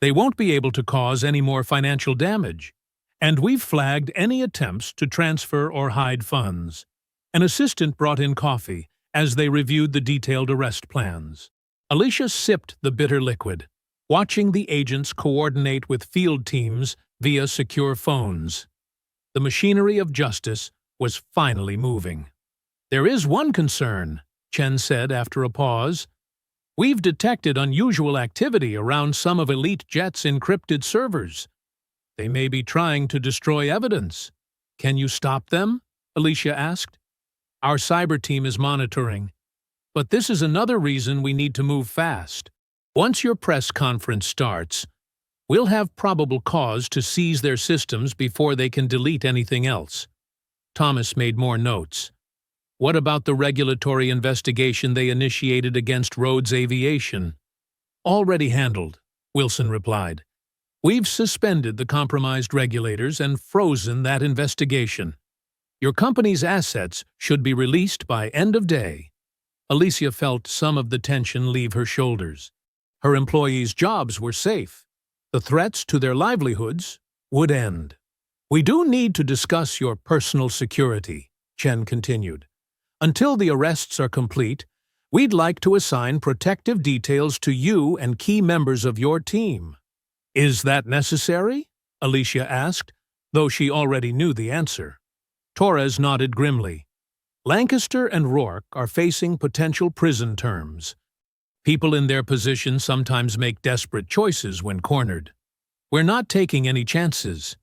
"They won't be able to cause any more financial damage. And we've flagged any attempts to transfer or hide funds." An assistant brought in coffee as they reviewed the detailed arrest plans. Alicia sipped the bitter liquid, watching the agents coordinate with field teams via secure phones. The machinery of justice was finally moving. "There is one concern," Chen said after a pause. "We've detected unusual activity around some of Elite Jet's encrypted servers. They may be trying to destroy evidence. Can you stop them?" Alicia asked. "Our cyber team is monitoring. But this is another reason we need to move fast. Once your press conference starts, we'll have probable cause to seize their systems before they can delete anything else." Thomas made more notes. "What about the regulatory investigation they initiated against Rhodes Aviation?" "Already handled," Wilson replied. "We've suspended the compromised regulators and frozen that investigation. Your company's assets should be released by end of day." Alicia felt some of the tension leave her shoulders. Her employees' jobs were safe. The threats to their livelihoods would end. "We do need to discuss your personal security," Chen continued. "Until the arrests are complete, we'd like to assign protective details to you and key members of your team." "Is that necessary?" Alicia asked, though she already knew the answer. Torres nodded grimly. Lancaster and Rourke are facing potential prison terms. People in their position sometimes make desperate choices when cornered. We're not taking any chances.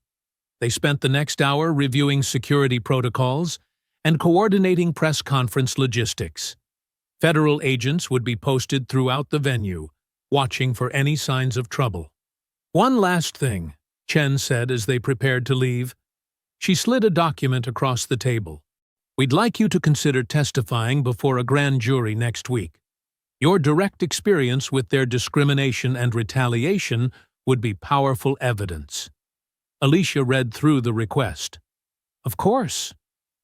They spent the next hour reviewing security protocols and coordinating press conference logistics. Federal agents would be posted throughout the venue, watching for any signs of trouble. One last thing, Chen said as they prepared to leave. She slid a document across the table. We'd like you to consider testifying before a grand jury next week. Your direct experience with their discrimination and retaliation would be powerful evidence. Alicia read through the request. Of course.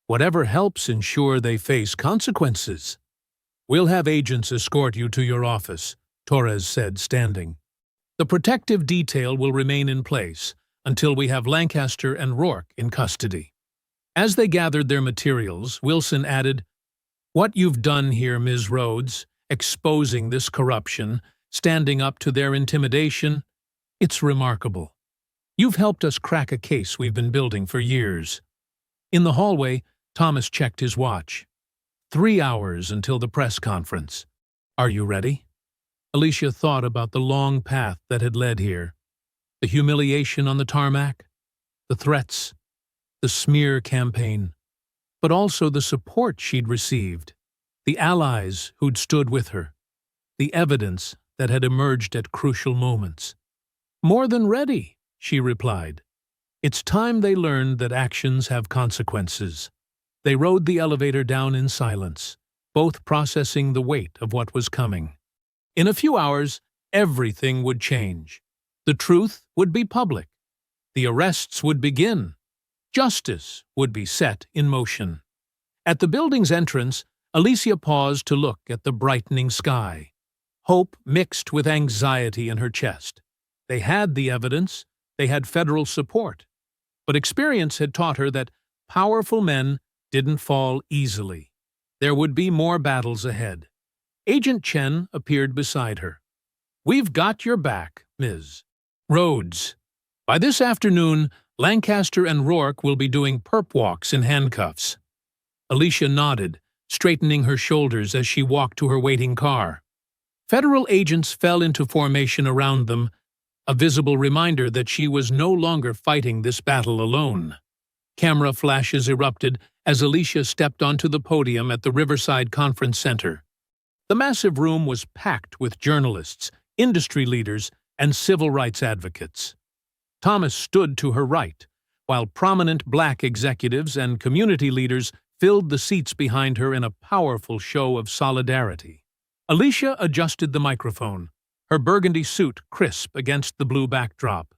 Whatever helps ensure they face consequences. We'll have agents escort you to your office, Torres said, standing. The protective detail will remain in place until we have Lancaster and Rourke in custody. As they gathered their materials, Wilson added, What you've done here, Ms. Rhodes, exposing this corruption, standing up to their intimidation, it's remarkable. You've helped us crack a case we've been building for years. In the hallway, Thomas checked his watch. 3 hours until the press conference. Are you ready? Alicia thought about the long path that had led here. The humiliation on the tarmac, the threats, the smear campaign, but also the support she'd received, the allies who'd stood with her, the evidence that had emerged at crucial moments. More than ready, she replied. It's time they learned that actions have consequences. They rode the elevator down in silence, both processing the weight of what was coming. In a few hours, everything would change. The truth would be public. The arrests would begin. Justice would be set in motion. At the building's entrance, Alicia paused to look at the brightening sky. Hope mixed with anxiety in her chest. They had the evidence, they had federal support. But experience had taught her that powerful men didn't fall easily. There would be more battles ahead. Agent Chen appeared beside her. We've got your back, Ms. Rhodes. By this afternoon, Lancaster and Rourke will be doing perp walks in handcuffs. Alicia nodded, straightening her shoulders as she walked to her waiting car. Federal agents fell into formation around them, a visible reminder that she was no longer fighting this battle alone. Camera flashes erupted as Alicia stepped onto the podium at the Riverside Conference Center. The massive room was packed with journalists, industry leaders, and civil rights advocates. Thomas stood to her right, while prominent black executives and community leaders filled the seats behind her in a powerful show of solidarity. Alicia adjusted the microphone, her burgundy suit crisp against the blue backdrop.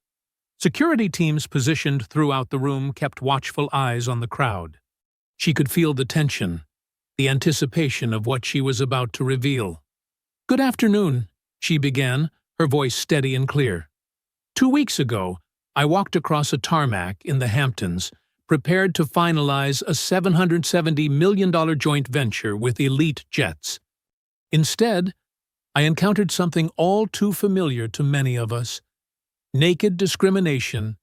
Security teams positioned throughout the room kept watchful eyes on the crowd. She could feel the tension, the anticipation of what she was about to reveal. Good afternoon, she began, her voice steady and clear. 2 weeks ago, I walked across a tarmac in the Hamptons, prepared to finalize a $770 million joint venture with Elite Jets. Instead, I encountered something all too familiar to many of us: naked discrimination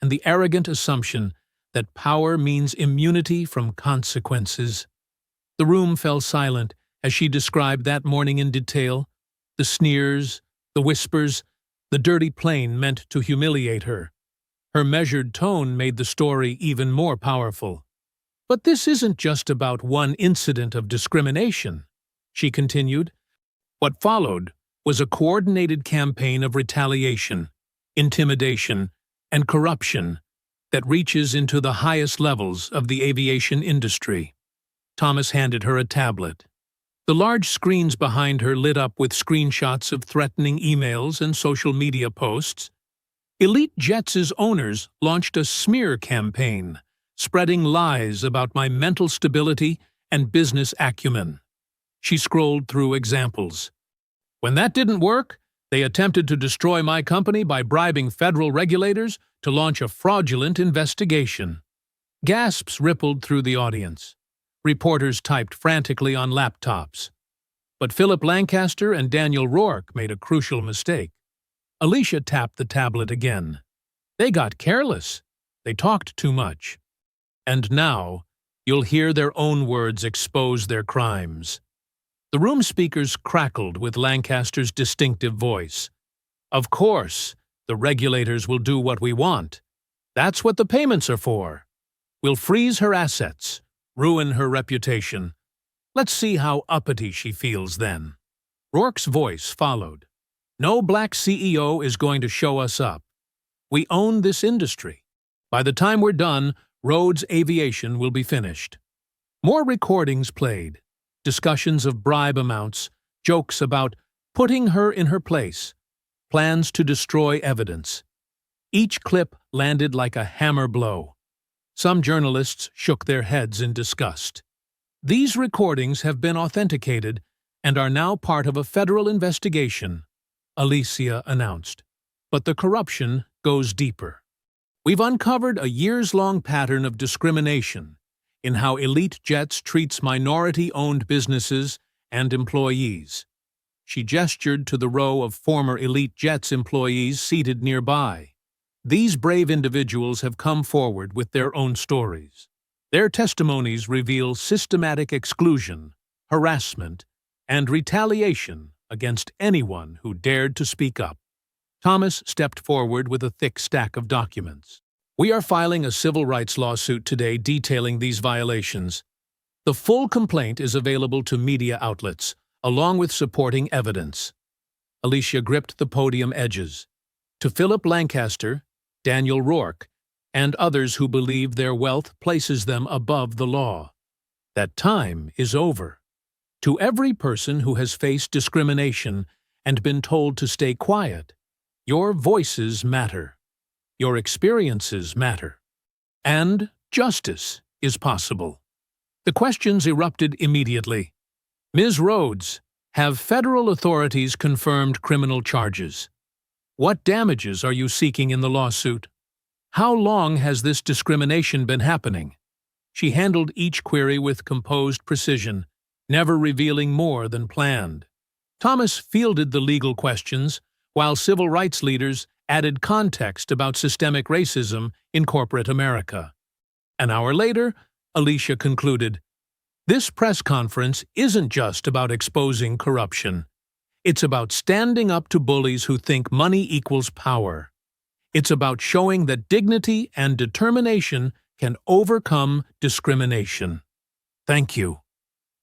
and the arrogant assumption that power means immunity from consequences. The room fell silent as she described that morning in detail, the sneers, the whispers, the dirty plane meant to humiliate her. Her measured tone made the story even more powerful. But this isn't just about one incident of discrimination, she continued. What followed was a coordinated campaign of retaliation, intimidation, and corruption that reaches into the highest levels of the aviation industry. Thomas handed her a tablet. The large screens behind her lit up with screenshots of threatening emails and social media posts. Elite Jets' owners launched a smear campaign, spreading lies about my mental stability and business acumen. She scrolled through examples. When that didn't work, they attempted to destroy my company by bribing federal regulators to launch a fraudulent investigation. Gasps rippled through the audience. Reporters typed frantically on laptops. But Philip Lancaster and Daniel Rourke made a crucial mistake. Alicia tapped the tablet again. They got careless. They talked too much. And now, you'll hear their own words expose their crimes. The room speakers crackled with Lancaster's distinctive voice. Of course, the regulators will do what we want. That's what the payments are for. We'll freeze her assets, ruin her reputation. Let's see how uppity she feels then. Rourke's voice followed. No black CEO is going to show us up. We own this industry. By the time we're done, Rhodes Aviation will be finished. More recordings played. Discussions of bribe amounts, jokes about putting her in her place, plans to destroy evidence. Each clip landed like a hammer blow. Some journalists shook their heads in disgust. These recordings have been authenticated and are now part of a federal investigation, Alicia announced. But the corruption goes deeper. We've uncovered a years-long pattern of discrimination in how Elite Jets treats minority-owned businesses and employees. She gestured to the row of former Elite Jets employees seated nearby. These brave individuals have come forward with their own stories. Their testimonies reveal systematic exclusion, harassment, and retaliation against anyone who dared to speak up. Thomas stepped forward with a thick stack of documents. We are filing a civil rights lawsuit today detailing these violations. The full complaint is available to media outlets, along with supporting evidence. Alicia gripped the podium edges. To Philip Lancaster, Daniel Rourke, and others who believe their wealth places them above the law. That time is over. To every person who has faced discrimination and been told to stay quiet, your voices matter. Your experiences matter. And justice is possible. The questions erupted immediately. Ms. Rhodes, have federal authorities confirmed criminal charges? What damages are you seeking in the lawsuit? How long has this discrimination been happening? She handled each query with composed precision, never revealing more than planned. Thomas fielded the legal questions, while civil rights leaders added context about systemic racism in corporate America. An hour later, Alicia concluded, "This press conference isn't just about exposing corruption. It's about standing up to bullies who think money equals power. It's about showing that dignity and determination can overcome discrimination." Thank you.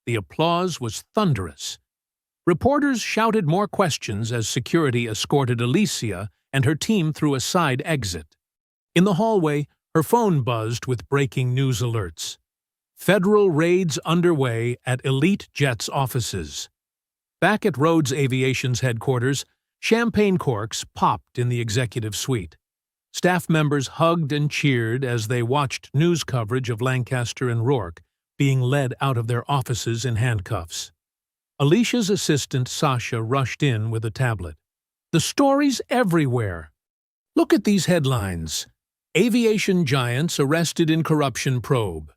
The applause was thunderous. Reporters shouted more questions as security escorted Alicia and her team through a side exit. In the hallway, her phone buzzed with breaking news alerts. Federal raids underway at Elite Jets offices. Back at Rhodes Aviation's headquarters, champagne corks popped in the executive suite. Staff members hugged and cheered as they watched news coverage of Lancaster and Rourke being led out of their offices in handcuffs. Alicia's assistant, Sasha, rushed in with a tablet. The stories everywhere. Look at these headlines. Aviation giants arrested in corruption probe.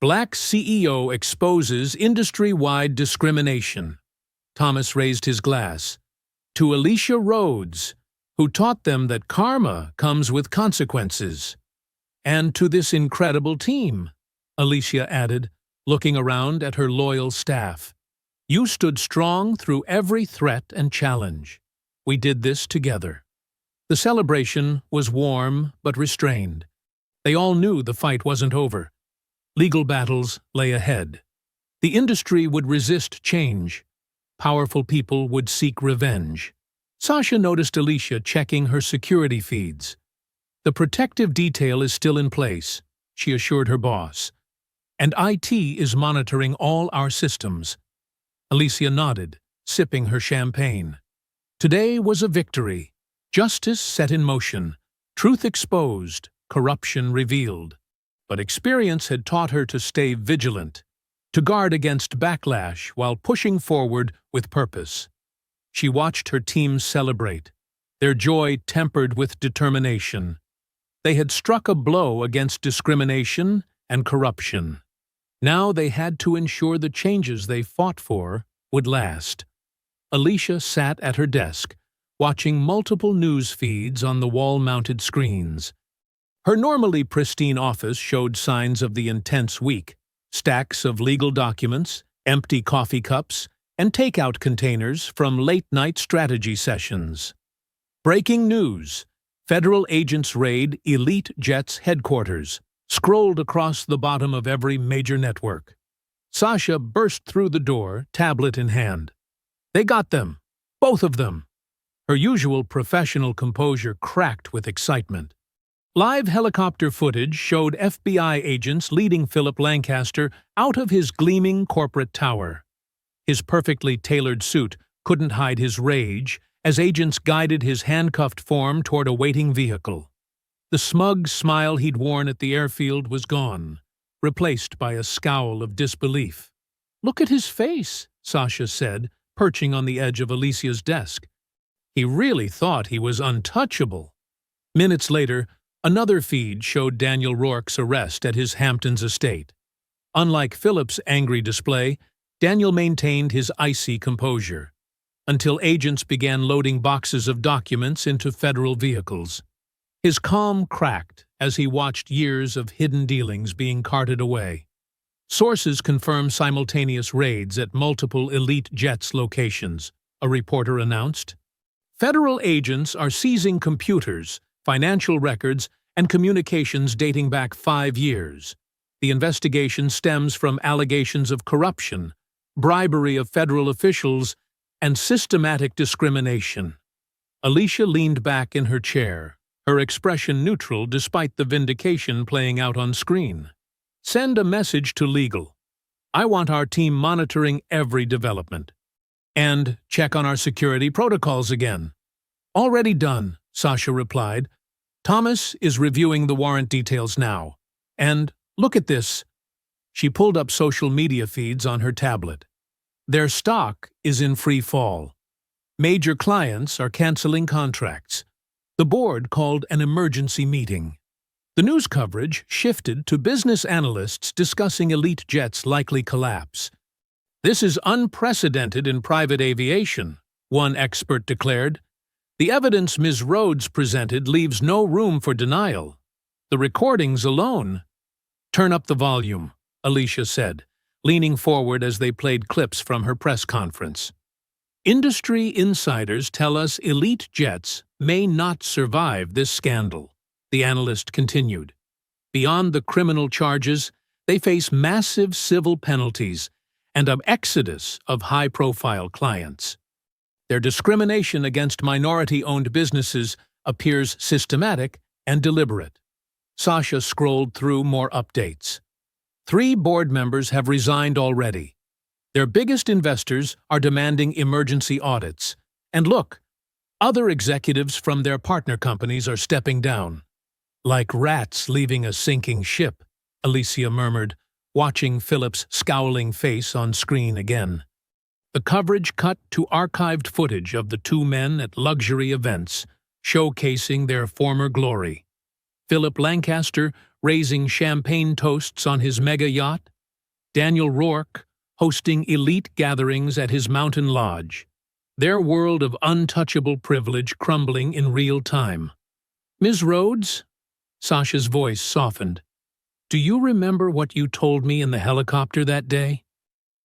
Black CEO exposes industry-wide discrimination. Thomas raised his glass. To Alicia Rhodes, who taught them that karma comes with consequences. And to this incredible team, Alicia added, looking around at her loyal staff. You stood strong through every threat and challenge. We did this together. The celebration was warm but restrained. They all knew the fight wasn't over. Legal battles lay ahead. The industry would resist change. Powerful people would seek revenge. Sasha noticed Alicia checking her security feeds. The protective detail is still in place, she assured her boss. And IT is monitoring all our systems. Alicia nodded, sipping her champagne. Today was a victory. Justice set in motion, truth exposed, corruption revealed. But experience had taught her to stay vigilant, to guard against backlash while pushing forward with purpose. She watched her team celebrate, their joy tempered with determination. They had struck a blow against discrimination and corruption. Now they had to ensure the changes they fought for would last. Alicia sat at her desk, watching multiple news feeds on the wall-mounted screens. Her normally pristine office showed signs of the intense week: stacks of legal documents, empty coffee cups, and takeout containers from late-night strategy sessions. Breaking news: federal agents raid Elite Jet's headquarters, scrolled across the bottom of every major network. Sasha burst through the door, tablet in hand. They got them, both of them. Her usual professional composure cracked with excitement. Live helicopter footage showed FBI agents leading Philip Lancaster out of his gleaming corporate tower. His perfectly tailored suit couldn't hide his rage as agents guided his handcuffed form toward a waiting vehicle. The smug smile he'd worn at the airfield was gone, replaced by a scowl of disbelief. "Look at his face," Sasha said, perching on the edge of Alicia's desk. He really thought he was untouchable. Minutes later, another feed showed Daniel Rourke's arrest at his Hamptons estate. Unlike Philip's angry display, Daniel maintained his icy composure, until agents began loading boxes of documents into federal vehicles. His calm cracked as he watched years of hidden dealings being carted away. Sources confirm simultaneous raids at multiple Elite Jets locations, a reporter announced. Federal agents are seizing computers, financial records, and communications dating back 5 years. The investigation stems from allegations of corruption, bribery of federal officials, and systematic discrimination. Alicia leaned back in her chair, her expression neutral despite the vindication playing out on screen. "Send a message to legal. I want our team monitoring every development. And check on our security protocols again." "Already done," Sasha replied. "Thomas is reviewing the warrant details now. And look at this." She pulled up social media feeds on her tablet. Their stock is in free fall. Major clients are canceling contracts. The board called an emergency meeting. The news coverage shifted to business analysts discussing Elite Jet's likely collapse. "This is unprecedented in private aviation," one expert declared. "The evidence Ms. Rhodes presented leaves no room for denial. The recordings alone—" "Turn up the volume," Alicia said, leaning forward as they played clips from her press conference. "Industry insiders tell us Elite Jets may not survive this scandal," the analyst continued. "Beyond the criminal charges, they face massive civil penalties and an exodus of high-profile clients. Their discrimination against minority-owned businesses appears systematic and deliberate." Sasha scrolled through more updates. 3 board members have resigned already. Their biggest investors are demanding emergency audits. And look, other executives from their partner companies are stepping down. "Like rats leaving a sinking ship," Alicia murmured, watching Philip's scowling face on screen again. The coverage cut to archived footage of the 2 men at luxury events, showcasing their former glory. Philip Lancaster raising champagne toasts on his mega yacht, Daniel Rourke hosting elite gatherings at his mountain lodge, their world of untouchable privilege crumbling in real time. "Ms. Rhodes?" Sasha's voice softened. "Do you remember what you told me in the helicopter that day?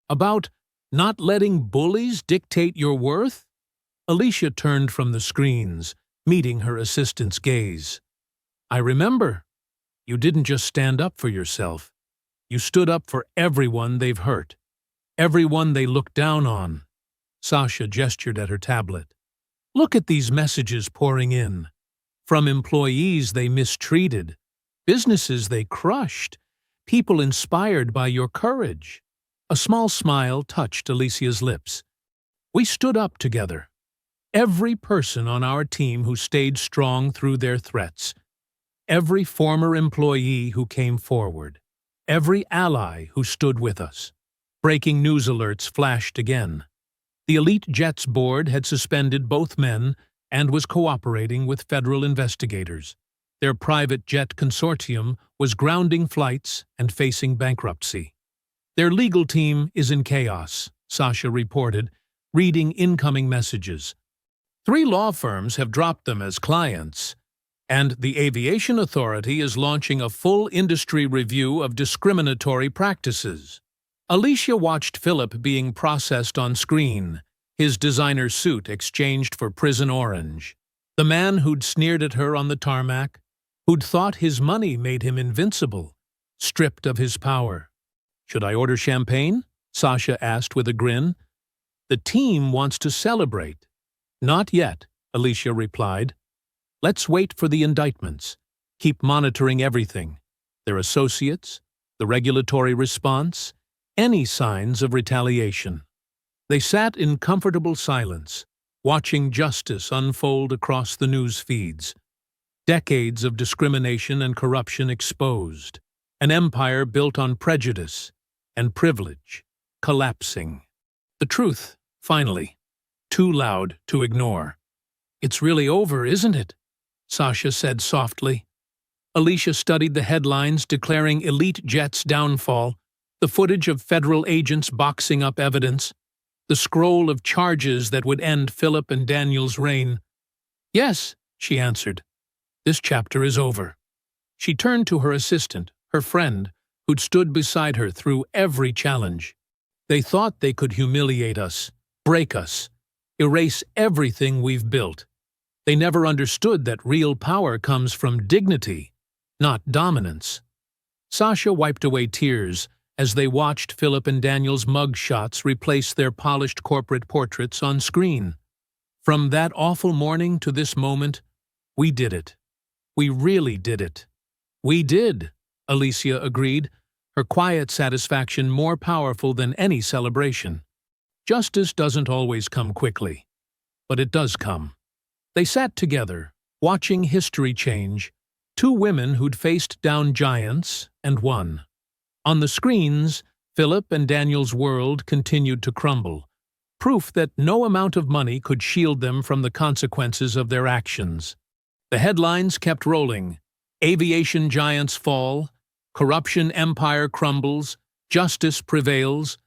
About not letting bullies dictate your worth?" Alicia turned from the screens, meeting her assistant's gaze. "I remember. You didn't just stand up for yourself. You stood up for everyone they've hurt, everyone they look down on." Sasha gestured at her tablet. "Look at these messages pouring in. From employees they mistreated, businesses they crushed, people inspired by your courage." A small smile touched Alicia's lips. "We stood up together. Every person on our team who stayed strong through their threats. Every former employee who came forward. Every ally who stood with us." Breaking news alerts flashed again. The Elite Jets board had suspended both men and was cooperating with federal investigators. Their private jet consortium was grounding flights and facing bankruptcy. "Their legal team is in chaos," Sasha reported, reading incoming messages. 3 law firms have dropped them as clients. And the Aviation Authority is launching a full industry review of discriminatory practices. Alicia watched Philip being processed on screen, his designer suit exchanged for prison orange. The man who'd sneered at her on the tarmac, who'd thought his money made him invincible, stripped of his power. "Should I order champagne?" Sasha asked with a grin. "The team wants to celebrate." "Not yet," Alicia replied. "Let's wait for the indictments. Keep monitoring everything. Their associates, the regulatory response, any signs of retaliation." They sat in comfortable silence, watching justice unfold across the news feeds. Decades of discrimination and corruption exposed. An empire built on prejudice and privilege, collapsing. The truth, finally, too loud to ignore. "It's really over, isn't it?" Sasha said softly. Alicia studied the headlines declaring elite jets' downfall, the footage of federal agents boxing up evidence, the scroll of charges that would end Philip and Daniel's reign. "Yes," she answered. "This chapter is over." She turned to her assistant, her friend, who'd stood beside her through every challenge. "They thought they could humiliate us, break us, erase everything we've built. They never understood that real power comes from dignity, not dominance." Sasha wiped away tears as they watched Philip and Daniel's mug shots replace their polished corporate portraits on screen. "From that awful morning to this moment, we did it. We really did it." "We did," Alicia agreed, her quiet satisfaction more powerful than any celebration. Justice doesn't always come quickly, but it does come. They sat together, watching history change, two women who'd faced down giants and won. On the screens, Philip and Daniel's world continued to crumble, proof that no amount of money could shield them from the consequences of their actions. The headlines kept rolling. Aviation giants fall, corruption empire crumbles, justice prevails.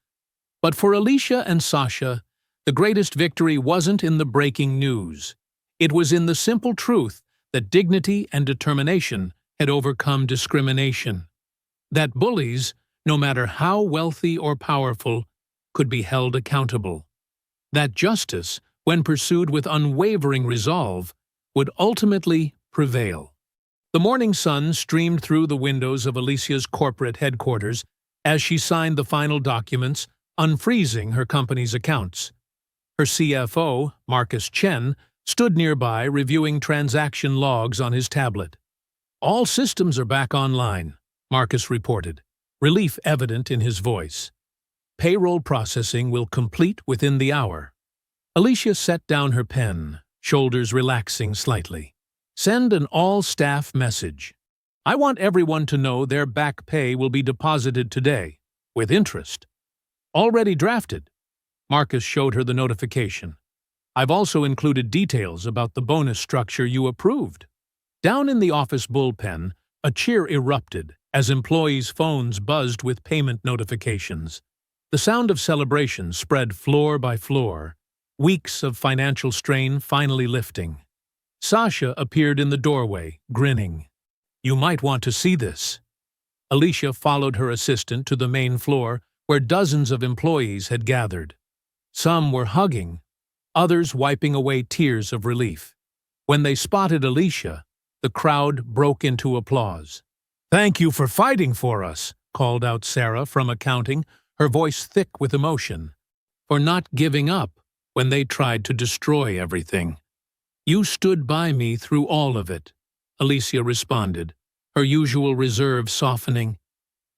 But for Alicia and Sasha, the greatest victory wasn't in the breaking news. It was in the simple truth that dignity and determination had overcome discrimination. That bullies, no matter how wealthy or powerful, could be held accountable. That justice, when pursued with unwavering resolve, would ultimately prevail. The morning sun streamed through the windows of Alicia's corporate headquarters as she signed the final documents, unfreezing her company's accounts. Her CFO, Marcus Chen, stood nearby reviewing transaction logs on his tablet. "All systems are back online," Marcus reported, relief evident in his voice. "Payroll processing will complete within the hour." Alicia set down her pen, shoulders relaxing slightly. "Send an all-staff message. I want everyone to know their back pay will be deposited today, with interest." "Already drafted." Marcus showed her the notification. "I've also included details about the bonus structure you approved." Down in the office bullpen, a cheer erupted as employees' phones buzzed with payment notifications. The sound of celebration spread floor by floor, weeks of financial strain finally lifting. Sasha appeared in the doorway, grinning. "You might want to see this." Alicia followed her assistant to the main floor, where dozens of employees had gathered. Some were hugging, others wiping away tears of relief. When they spotted Alicia, the crowd broke into applause. "Thank you for fighting for us," called out Sarah from accounting, her voice thick with emotion. "For not giving up when they tried to destroy everything." "You stood by me through all of it," Alicia responded, her usual reserve softening.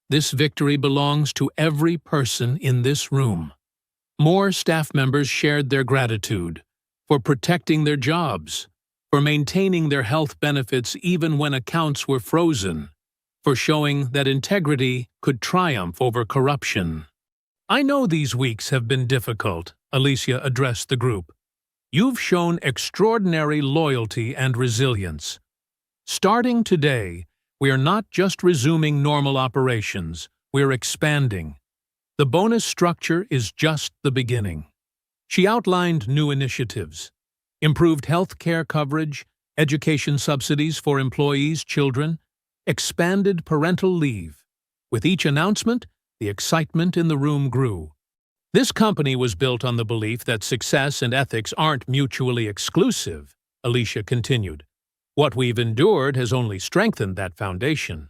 "This victory belongs to every person in this room." More staff members shared their gratitude for protecting their jobs, for maintaining their health benefits even when accounts were frozen, for showing that integrity could triumph over corruption. "I know these weeks have been difficult," Alicia addressed the group. "You've shown extraordinary loyalty and resilience. Starting today, we are not just resuming normal operations, we're expanding. The bonus structure is just the beginning." She outlined new initiatives: improved health care coverage, education subsidies for employees' children, expanded parental leave. With each announcement, the excitement in the room grew. This company was built on the belief that success and ethics aren't mutually exclusive, Alicia continued. What we've endured has only strengthened that foundation.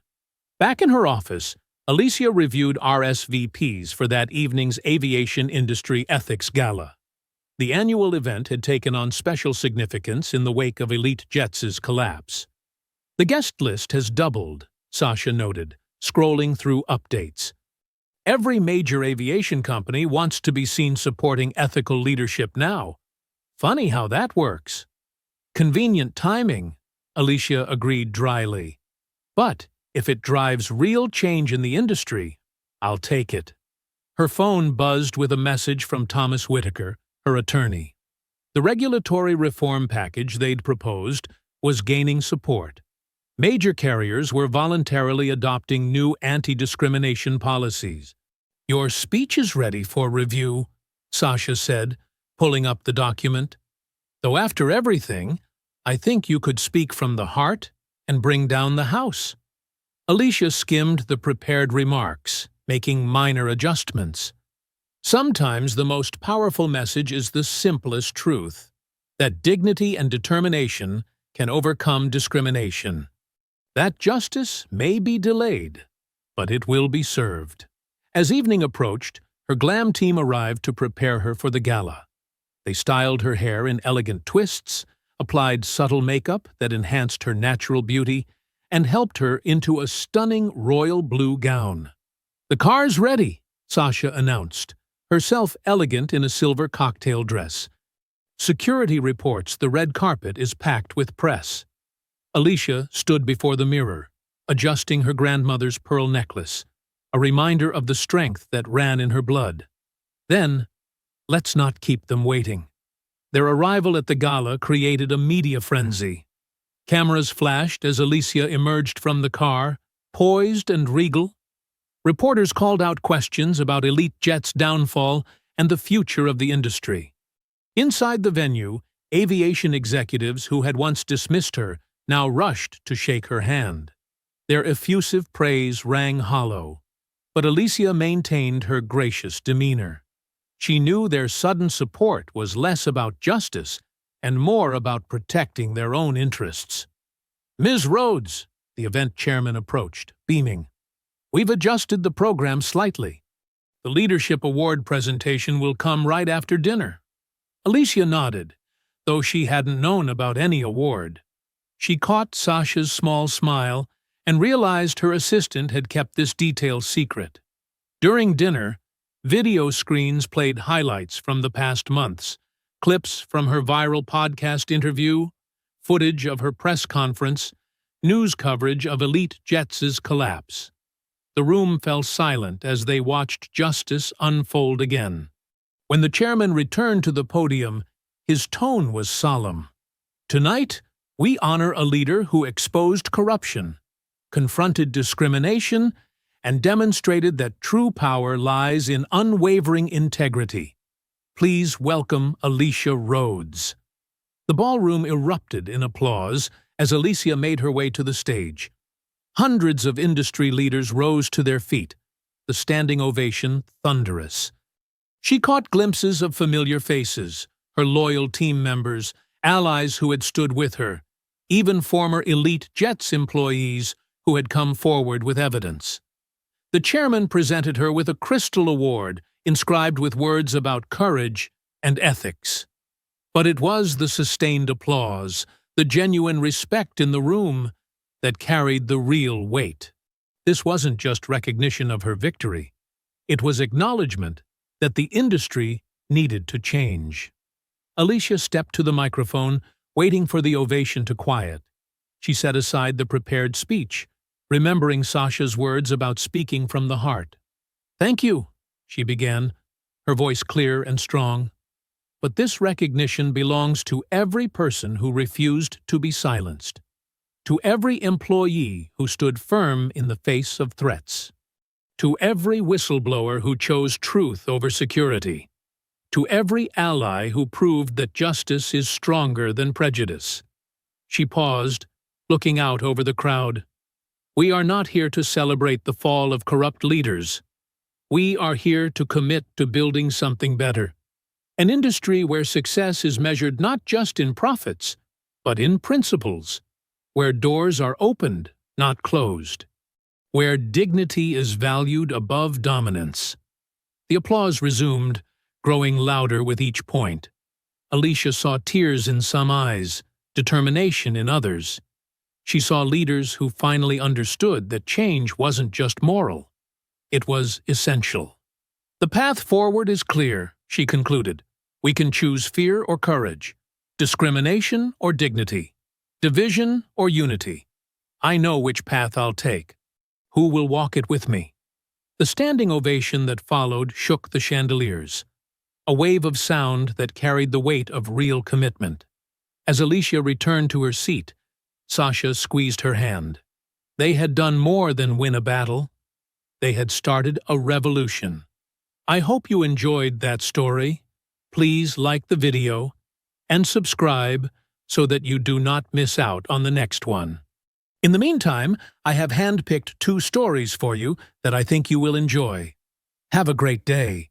Back in her office, Alicia reviewed RSVPs for that evening's Aviation Industry Ethics Gala. The annual event had taken on special significance in the wake of Elite Jets' collapse. The guest list has doubled, Sasha noted, scrolling through updates. Every major aviation company wants to be seen supporting ethical leadership now. Funny how that works. Convenient timing, Alicia agreed dryly. But if it drives real change in the industry, I'll take it. Her phone buzzed with a message from Thomas Whitaker, her attorney. The regulatory reform package they'd proposed was gaining support. Major carriers were voluntarily adopting new anti-discrimination policies. Your speech is ready for review, Sasha said, pulling up the document. Though after everything, I think you could speak from the heart and bring down the house. Alicia skimmed the prepared remarks, making minor adjustments. Sometimes the most powerful message is the simplest truth, that dignity and determination can overcome discrimination. That justice may be delayed, but it will be served. As evening approached, her glam team arrived to prepare her for the gala. They styled her hair in elegant twists, applied subtle makeup that enhanced her natural beauty, and helped her into a stunning royal blue gown. The car's ready, Sasha announced, herself elegant in a silver cocktail dress. Security reports the red carpet is packed with press. Alicia stood before the mirror, adjusting her grandmother's pearl necklace, a reminder of the strength that ran in her blood. Then, let's not keep them waiting. Their arrival at the gala created a media frenzy. Cameras flashed as Alicia emerged from the car, poised and regal. Reporters called out questions about Elite Jet's downfall and the future of the industry. Inside the venue, aviation executives who had once dismissed her now rushed to shake her hand. Their effusive praise rang hollow, but Alicia maintained her gracious demeanor. She knew their sudden support was less about justice and more about protecting their own interests. Ms. Rhodes, the event chairman approached, beaming. We've adjusted the program slightly. The Leadership Award presentation will come right after dinner. Alicia nodded, though she hadn't known about any award. She caught Sasha's small smile and realized her assistant had kept this detail secret. During dinner, video screens played highlights from the past months, clips from her viral podcast interview, footage of her press conference, news coverage of Elite Jets' collapse. The room fell silent as they watched justice unfold again. When the chairman returned to the podium, his tone was solemn. Tonight, we honor a leader who exposed corruption, confronted discrimination, and demonstrated that true power lies in unwavering integrity. Please welcome Alicia Rhodes. The ballroom erupted in applause as Alicia made her way to the stage. Hundreds of industry leaders rose to their feet, the standing ovation thunderous. She caught glimpses of familiar faces, her loyal team members, allies who had stood with her, even former Elite Jets employees who had come forward with evidence. The chairman presented her with a crystal award inscribed with words about courage and ethics. But it was the sustained applause, the genuine respect in the room, that carried the real weight. This wasn't just recognition of her victory. It was acknowledgement that the industry needed to change. Alicia stepped to the microphone, waiting for the ovation to quiet. She set aside the prepared speech, remembering Sasha's words about speaking from the heart. "Thank you," she began, her voice clear and strong. "But this recognition belongs to every person who refused to be silenced, to every employee who stood firm in the face of threats, to every whistleblower who chose truth over security, to every ally who proved that justice is stronger than prejudice. She paused, looking out over the crowd. We are not here to celebrate the fall of corrupt leaders. We are here to commit to building something better. An industry where success is measured not just in profits, but in principles. Where doors are opened, not closed. Where dignity is valued above dominance. The applause resumed, growing louder with each point. Alicia saw tears in some eyes, determination in others. She saw leaders who finally understood that change wasn't just moral. It was essential. The path forward is clear, she concluded. We can choose fear or courage, discrimination or dignity, division or unity. I know which path I'll take. Who will walk it with me? The standing ovation that followed shook the chandeliers, a wave of sound that carried the weight of real commitment. As Alicia returned to her seat, Sasha squeezed her hand. They had done more than win a battle. They had started a revolution. I hope you enjoyed that story. Please like the video and subscribe so that you do not miss out on the next one. In the meantime, I have handpicked 2 stories for you that I think you will enjoy. Have a great day.